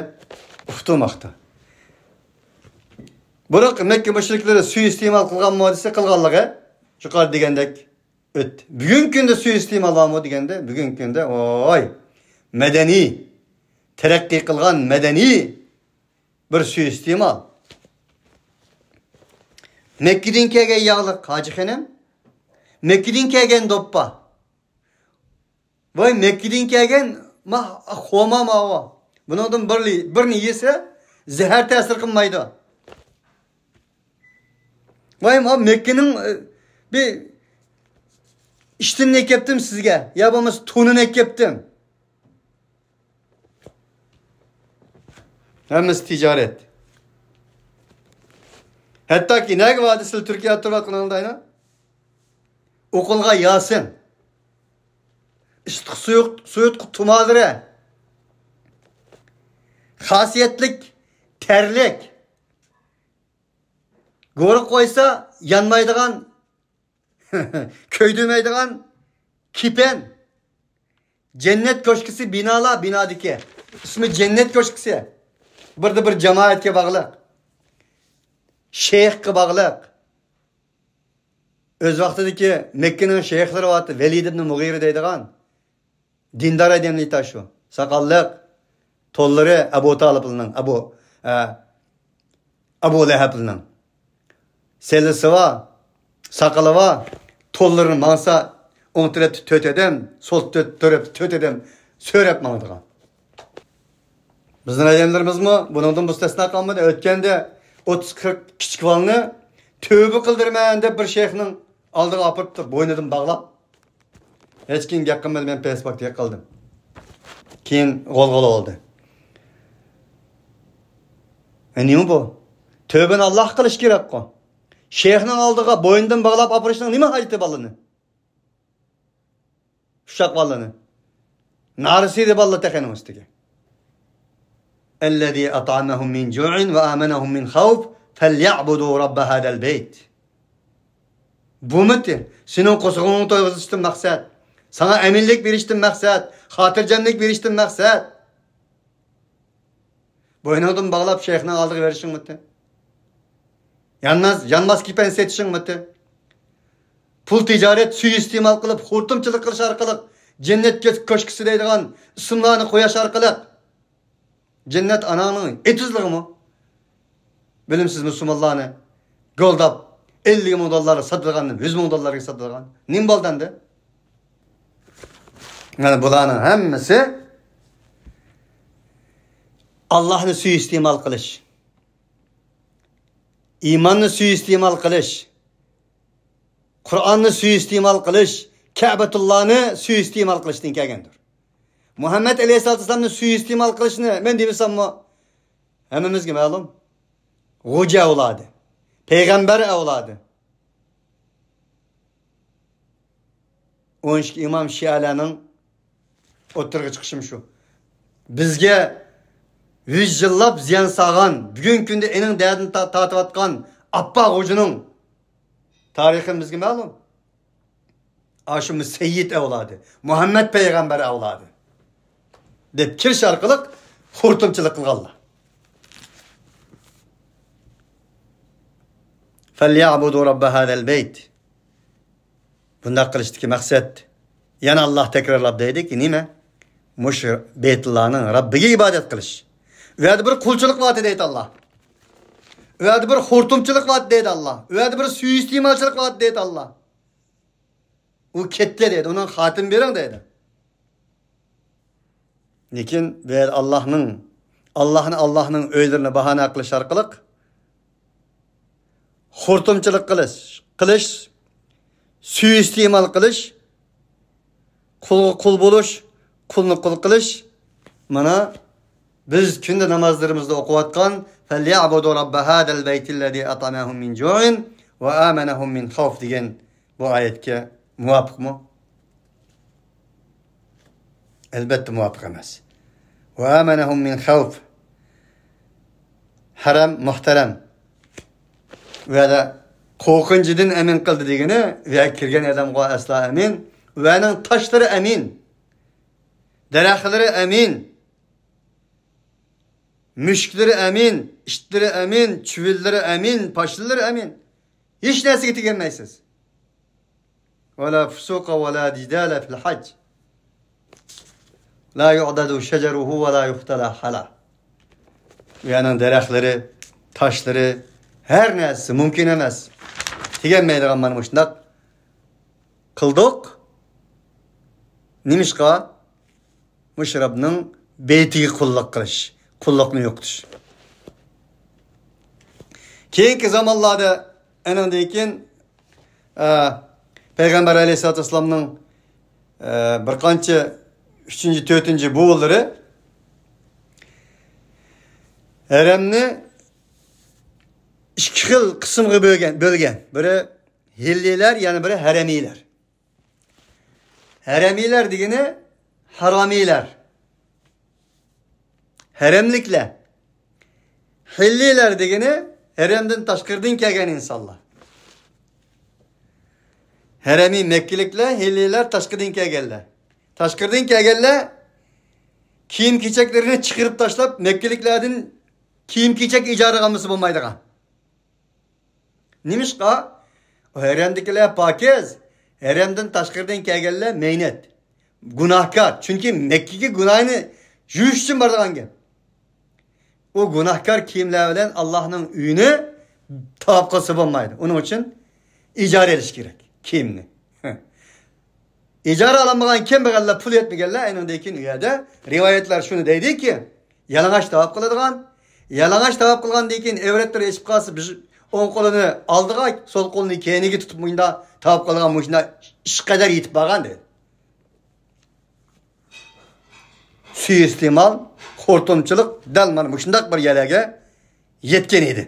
uqtirmoqda. Biroq Makka mushriklari suiiste'mol qilgan modisi qilganligi yuqori degandek o'tdi. Bugungi kunda suiiste'mol bormi deganda, bugungi kunda madaniy taraqqiy qilgan madaniy bir suiiste'mol. Mekke'den kelgan yağlık Hacı Hanım, Mekke'den kelgan doppa. Vay Mekke'den kelgan xoma mava. Bundan birini yese zehar ta'sir qilmaydi. Vay Mekke'nin bir iştinini ekeptim sizge. Ya bo'lmasa tunini ekeptim. Hammasi ticaret. Hatta ki Nag Vadisi Türkiye turvatqanındayna o'qilga Yasin. Istiq suyut tumadire. Xasiyetlik terlik. Go'ri qo'ysa yanmaydigan, köydürmeydigan kipen. Cennet koşkusu binadaki. İsmi Cennet koşkusu. Burada bir cemaatga bog'liq. Şeyhga bog'liq. Öz vaqtidagi Mekkening sheyxlari var, Velid ibn Mughira deydigan. Dindar adamli taşu. Saqalliq, tollari Abu Talibning, Abu Lahabning. Selisi var, saqalı var, tollarini mansa o'ng tarafda 4 odam, sol tarafda 4 odam so'rab mangdigan. Bizning adamlarimizmi buningdan mustasno qolmadi. O'tganda 30-40 kichik valni tövbe qildirman deb bir sheyxning oldiga olib bo'ynidan bog'lab. Hech kim gap qilmadi, men Facebookda qildim. Keyin g'olg'ol oldi. Nima bu? Tövbeni Allah qilish kerak-ku. Sheyxning oldiga bo'ynidan bog'lab olishning nima hojati bo'ladi? Uşaq valını. Narisiydi balla tekeni üstüge. Ellezî at'amahum min cu'in ve âmenahum min khawf felya'budu rabbe hadal beyt. Bu muti? Senin qosog'ingni to'yg'izishdan maqsad. Sana eminlik berishdan maqsad, xotirjamlik berishdan maqsad. Bo'yningdan bog'lab shayxning oldiga berishing muti? Yanmaz kipen setishing muti? Pul tijorat suiiste'mol qilib, xurtumchilik qilish orqali jannatga ko'shkisi deydigan ismlarni qo'yash orqali jannat ananing etizligimi? Bilimsiz musulmonlarni go'ldab 50 ming dollar sotganni 100 ming dollarga sotgan. Nim bo'ldandi? Mana bularning hammasi Allah'ni suiiste'mol qilish, iymonni suiiste'mol qilish, Qur'onni suiiste'mol qilish, Ka'batullohni suiiste'mol qilishdan kelgandir. Muhammad alayhisolatu vasallamni suiiste'mol qilishni men deymsammi? Hammamizga ma'lum. G'o'ja avlodi, payg'ambar avlodi. 12 imom Shialarning o'tirg'i chiqishim shu. Bizga 100 yillab ziyon sağan, bugun kunda ening dardini tatiyotgan Appa G'o'jining tarixi bizga ma'lum. Aşım Seyyid avlodi, Muhammad payg'ambar avlodi deb kirish orqali xurtumchilik qilganlar. فَلْيَعْبُدُوا رَبَّ هَذَا الْبَيْتِ. Bunday qilishdagi maqsad yana Alloh takrorlab deydi ki, nima? Mush Beytullahning Rabbiga ibodat qilish. U yerda bir qulchilik vaqti deydi Alloh. U yerda bir xurtumchilik vaqti deydi Alloh. U yerda bir suiiste'molchilik vaqti deydi Alloh. U ketdi deydi, uning xotim bering deydi. Lekin bu Allohning o'ylarini bahona qilish orqali xurtumchilik qilish, suiiste'mol qilish, qul bo'lish, qulni qul qilish. Mana biz kunda namozlarimizda o'qiyotgan "Falyabudu robba hadal baytillazi at'amahum min ju'in va amanahum min xavf" degan bu oyatga muvofiqmi? Albatta muvofiq emas. Va amanahum min xavf. Haram muhtaram. Ve qo'rqinchidan emin qildi degani, ve kirgan odamga asla emin, ve'ning taşları emin, daraxtlari emin, mushklari emin, ishtlari emin, chuvillari emin, pashlari emin. Hech narsaga teganmaysiz. Wala fusuqa wala jidala fil hajj. La yu'dadu shajaruhu wa la yuqtala hala. Ve'ning daraxtlari, taşları, her nesi mümkün emas. Tegenmeydigan mana shunday qildik. Nimishqa? Mushrabning beytiga qulluq qilish, qulluqni yo'qotish. Keyingi zamonlarda anandan keyin Payg'ambar alayhisolatu vasallamning bir qancha 3-4 buvullari haramni ikki xil qismga bo'lgan. Biri hilliler, yani biri haramiler. Haramiler degani haromiler. Haramliklar. Hilliler degani haramdan tashqaridan kelgan insonlar. Harami Mekkiliklar, hilliler tashqaridan kelganlar. Tashqaridan kelganlar kiyim-kechaklarni chiqarib tashlab Mekkiliklardan kiyim-kechak ijara qilmasa bo'lmaydigan. Nimishqa? O haremdekiler pakiz, haremden tashqaridan kelganlar meynat, gunohkor. Chunki Mekkaga gunohni yuvish uchun borgan gap. O gunohkor kiyimlar bilan Allohning uyini tavob qilsa bo'lmaydi. Uning uchun ijara olish kerak kiyimni. Ijara olmagan kambag'allar, pul yetmaganlar aynan keyin u yerda rivoyatlar shuni deydiki, yalang'och tavob qiladigan, yalang'och tavob qilgandan keyin evratlar eshib qolsa, biz o'ng qo'lini oldiga, so'l qo'lini keyiniga tutib munda tavob qilgan mushunda ish qadar yetib borgan dedi. Suiiste'mol, xurtumchilik dal mana shunday bir yerga yetgan edi.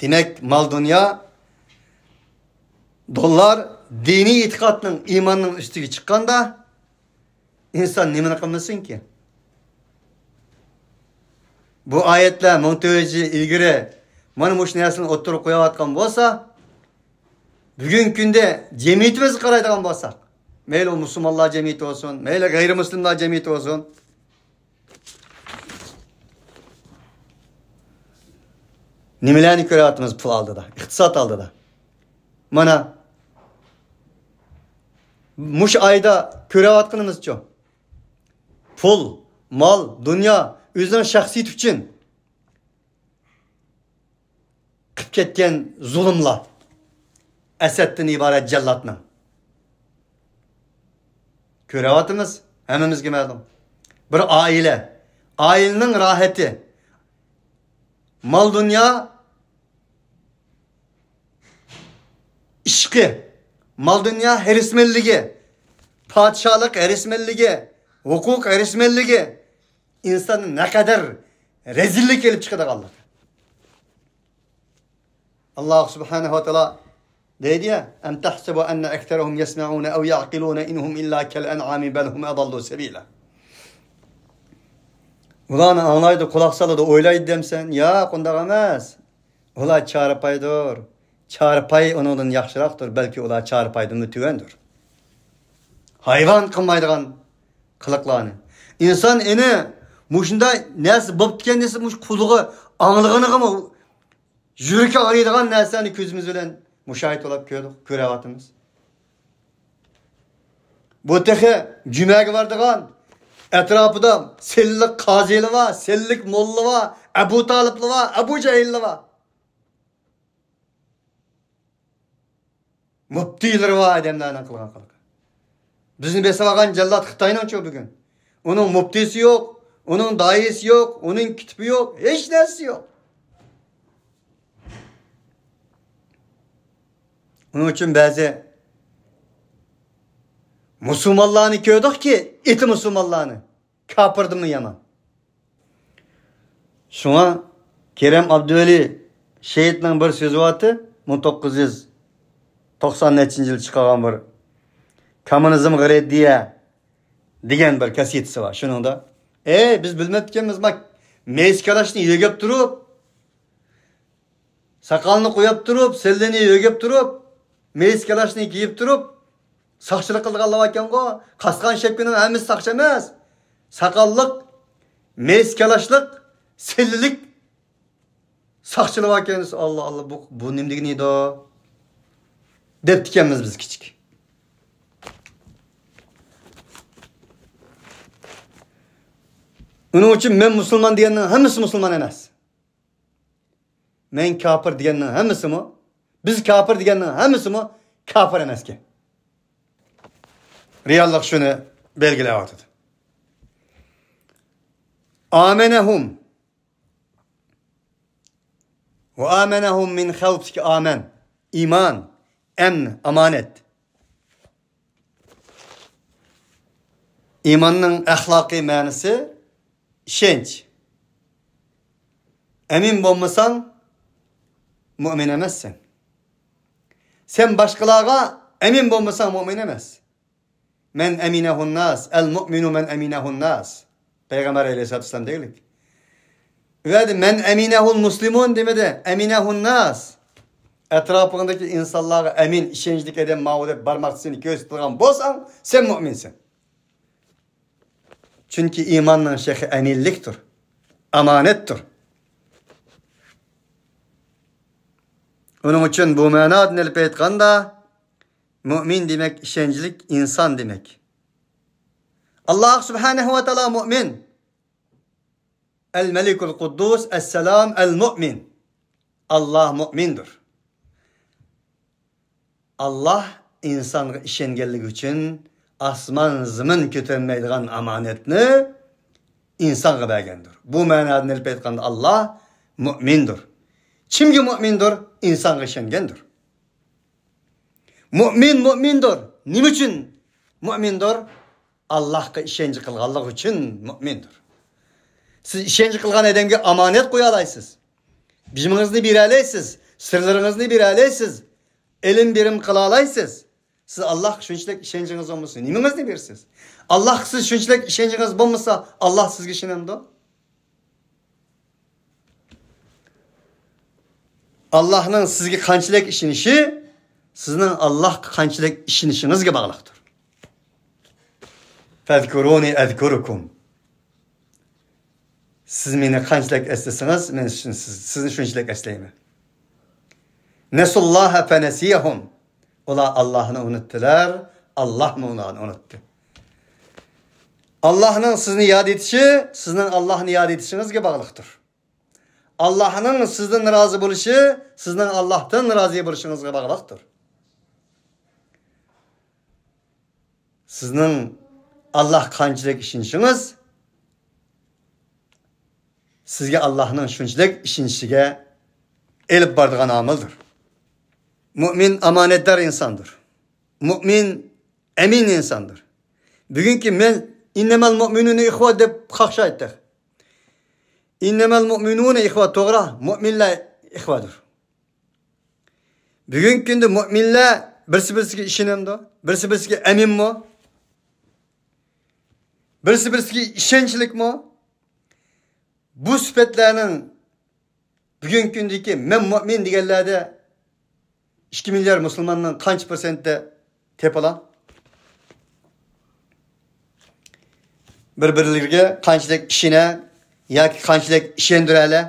Demak, mal dunyo, dollar diniy e'tiqodning, iymonning ustiga chiqqanda inson nimani qilmasin ki? Bu oyatlar 1900 yil ilgari mana bu narsani o'ttirib qo'yayotgan bo'lsa, Bugün günde cemiyetimiz qaraydigan bolsak, meyli o Müslümanlar cemiyeti olsun, meyli gayrimüslimlar cemiyeti olsun. Nimelerni ko'ryapmiz pul aldida, iqtisod aldida. Mana mush ayda ko'rayotganimizcha pul, mal, dünya o'zining shaxsiy uchun qilib ketgan zulmlar Esaddan iborat jallatning. Ko'ryapmiz, hammamizga ma'lum. Bir ailening rohati, mal dünya ishqi, mal dünya herismenligi, podshohlik herismenligi, huquq herismenligi insonni ne kadar rezillik kelib chiqadiganlar. Allah subhanahu wa ta'ala deydi ya, em tahsebu enne ekterahum yesma'une ev ya'qilune inhum illa kel en'ami belhum adallu sebila. Ulan anlaydı, kulak saladı, oylaydı demsen, ya kundaq emas. Ular çarpaydır. Çarpay onundan yaxşıraktır. Belki ular çarpaydan tüvendir. Hayvan kılmaydıgan kılıklarını. İnsan eni muşunda nesi bop kendisi muş kuluğu anlığını mı yürüke araydıgan nesini közümüz bilen müşahit olup körevatımız. Bu tehe cümlegi vardıgan etrafıda sellik kazili var, sellik mollu var, Ebu Talipli var, Ebu Cehilli var. Muptileri var adamlarına kılgan kılık. Bizim besavagan cellat Xitay'ın çok bugün. Onun muftisi yok, onun daisi yok, onun kitabı yok, hiç neresi yok. Onun için bazı Müslümanlarını gördük ki eti Müslümanlarını kapırdı mı yaman. Şuna Kerem Abdüveli şehitinin bir sözü vardı. 1990 yıl çıkan bir Komünizm Reddiye degan bir kasetisi var. Şunun da biz bilmepkenmiz bak meyskalaşını yögep durup sakalını koyup durup selleni yögep durup meyskalaşını giyip durup saqçılık qilganlar ekan go. Qasqan shepkinin hammasi saqchi emas. Saqalliq, meyskalaşlik, sellilik saqchilik ekan. Allah Allah bu nimdigi neydi? Deb tikanmiz biz kichik. Onun için men Müslüman diyenlerin hammasi Müslüman emas. Men kafir diyenlerin hammasi mi? Biz kafir diyenlerin hammasi mi? Kafir emas ki. Reallik şunu belgileyaptı. Amenehum ve amenehum min havfik amen. İman, emn, amanet. İmanın ahlaki manisi işenç. Emin olmasan mümin emassan. Sen başkalarına emin olmasan mümin emas. Men eminehun nas, el mu'minu men eminehun nas. Peygamber aleyhissalatü vesselam değilik. Ve men eminehul muslimun demedi, eminehun nas. Etrafındaki insanlara emin, işençlik eden mağlup barmaksını gösteren bolsan sen müminsin. Çünkü imanın şeyhi eminliktir, amanettir. Onun için bu manada nelip etkanda mümin demek işençlik, insan demek. Allah subhanehu ve teala mümin. El melikul kuddus, es-selam, el-mu'min. Allah mümindir. Allah insanı işengellik için asman zımın kötürmeydiğen amanetini insanға bergendir. Bu manada nelip etkanda Allah mümindir. Kimki mümindir? İnsanға işengendir. Mümindir. Nim için mümindir? Allah'a işenci kılganlık için mümindir. Siz işenci kılgan adamga amanet koyalaysız. Bizimizni bir alaysız. Sırlarınızını bir alaysız. Elim birim kılalaysız. Siz Allah şunçluk işenciniz olmasa nimenizni bersiz? Allah siz şunçluk işenciniz olmasa Allah sizga işenemdi. Allah'ın sizga qanchalik ishonishi sizning Allohga qanchalik ishonishingizga bog'liqdir. Fazkuruni azkurukum. Siz meni qanchalik eslasangiz, men sizni shunchalik eslayman. Nasulloha fanasiyahum. Ular Allohni unutdilar, Alloh ularni unutdi. Allohning sizni yod etishi, sizning Allohni yod etishingizga bog'liqdir. Allohning sizdan rozi bo'lishi, sizning Allohdan rozi bo'lishingizga bog'liqdir. Sizning Alloh qanchalik ishonishingiz sizga Allohning shunchalik ishonishiga elib boradigan omildir. Mu'min amanetdor insondir. Mu'min emin insondir. Bugungi men innamal mu'minuna ikhwa deb qaqsha aytdik. İnnemel mu'minune ihva to'g'ri, mu'minlar ihvadir. Bugungi kunda mu'minlar birsi-birsiga ishonamdi, birsi-birsiga aminmi? Birsi-birsiga ishonchlikmi? Bu sifatlarning bugungi kundagi men mu'min deganlarda 2 milyar musulmonning qancha prosentda tepalan? Bir-birlariga qanchalik ishina yoki qanchalik ishondirala,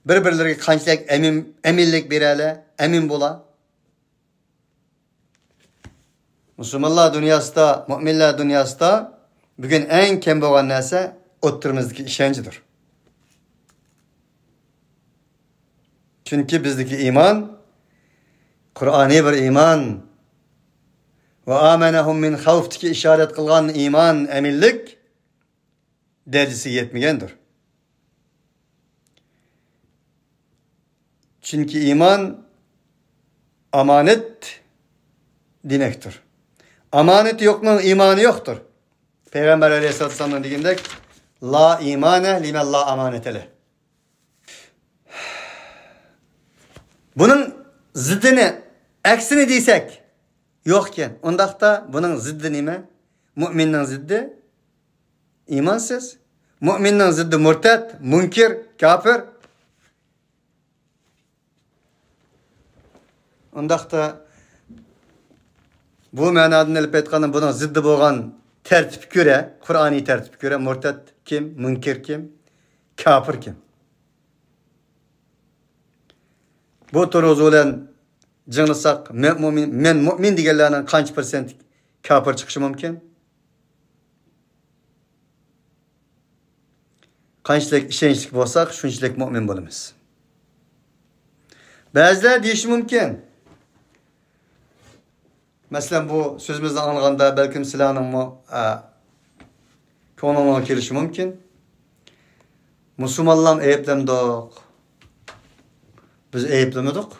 bir-birlariga qanchalik aminlik berala, amin bo'la. Musulmonlar dunyosida, mu'minlar dunyosida bugun eng kam bo'lgan narsa o'ttirimizdagi ishonchdir. Chunki bizdagi iymon Qur'oniy bir iymon va amanahum min xavfga ishorat qilgan iymon, aminlik derecesi yetmegendir. Çünkü iman amanet demektir. Amanet yokluğun imanı yoktur. Peygamber Aleyhisselatü Vesselam'ın dediğinde la imane limen la amanetele. Bunun ziddini, aksini deysek yokken, ondaqda bunun ziddi nime? Müminin ziddi İmansız. Müminin ziddi murtad, munkir, kafir. Ondaqda bu ma'nodan ilib aytganda bunun ziddi bo'lgan tertib ko'ra, Qur'oniy tertib ko'ra murtad kim, munkir kim, kafir kim? Bu to'g'ri bilan jinglasak, men mu'min deganlarning qancha persent kafir chiqishi mumkin? Qanchalik ishonchli bo'lsak, shunchalik mu'min bo'lamiz. Ba'zilar deyishi mumkin. Masalan, bu so'zimizni anglaganda balkim sizlarning ko'ngilingizga kelishi mumkin. Musulmonlar ayblandik. Biz ayblamadik.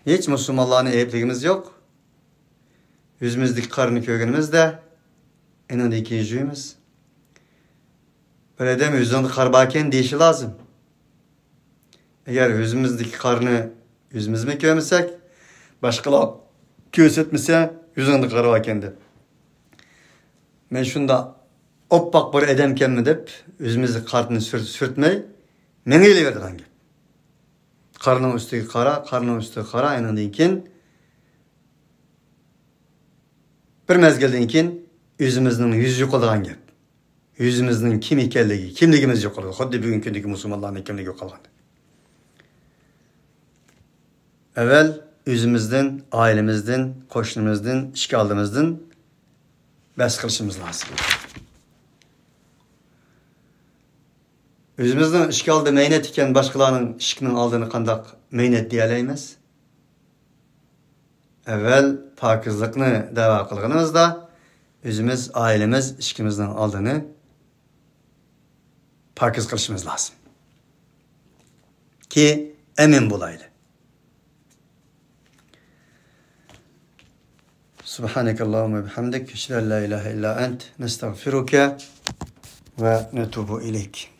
Hech musulmonlarni aybligimiz yo'q. Yüzümüzdeki qarni ko'rganimizda enadagi yeyimiz. Bir adam yüzünde qar barken deyishi lazım. Eğer yüzümüzdeki qarni yüzümüzme ko'rmasak, boshqalar ko'rsatmasa yüzünde qar barken deb. Men shunda oppoq bir adam ekanmi deb yüzümüzdeki qarni sürtmey mengeylaveradigan gap. Qarning ustiga qara, qarning ustiga qara, endan keyin bir mezgildan keyin yüzümüzning yüz yo'qolgan gap. Yüzümüzün kim ekanligi, kimligimiz yo'qoladi. Xuddi bugungi kundagi musulmonlarning kimligi yo'qolganda. Evvel yüzümüzden, ailemizden, qo'shnimizdan, ishga oldimizdan bas qilishimiz lozim. Yüzümüzden ishga oldi mehnat ekan boshqalarning ishkining oldini qandoq mehnat deya olamiz? Evvel pokizlikni da'vo qilganimizda o'zimiz, ailemiz, ishkimizning oldini pakiz qilishimiz lazım. Ki emin bo'laylik. Subhanakallahumma bihamdik, ashhadu an la ilaha illa ant, nestagfiruka ve netubu ileyk.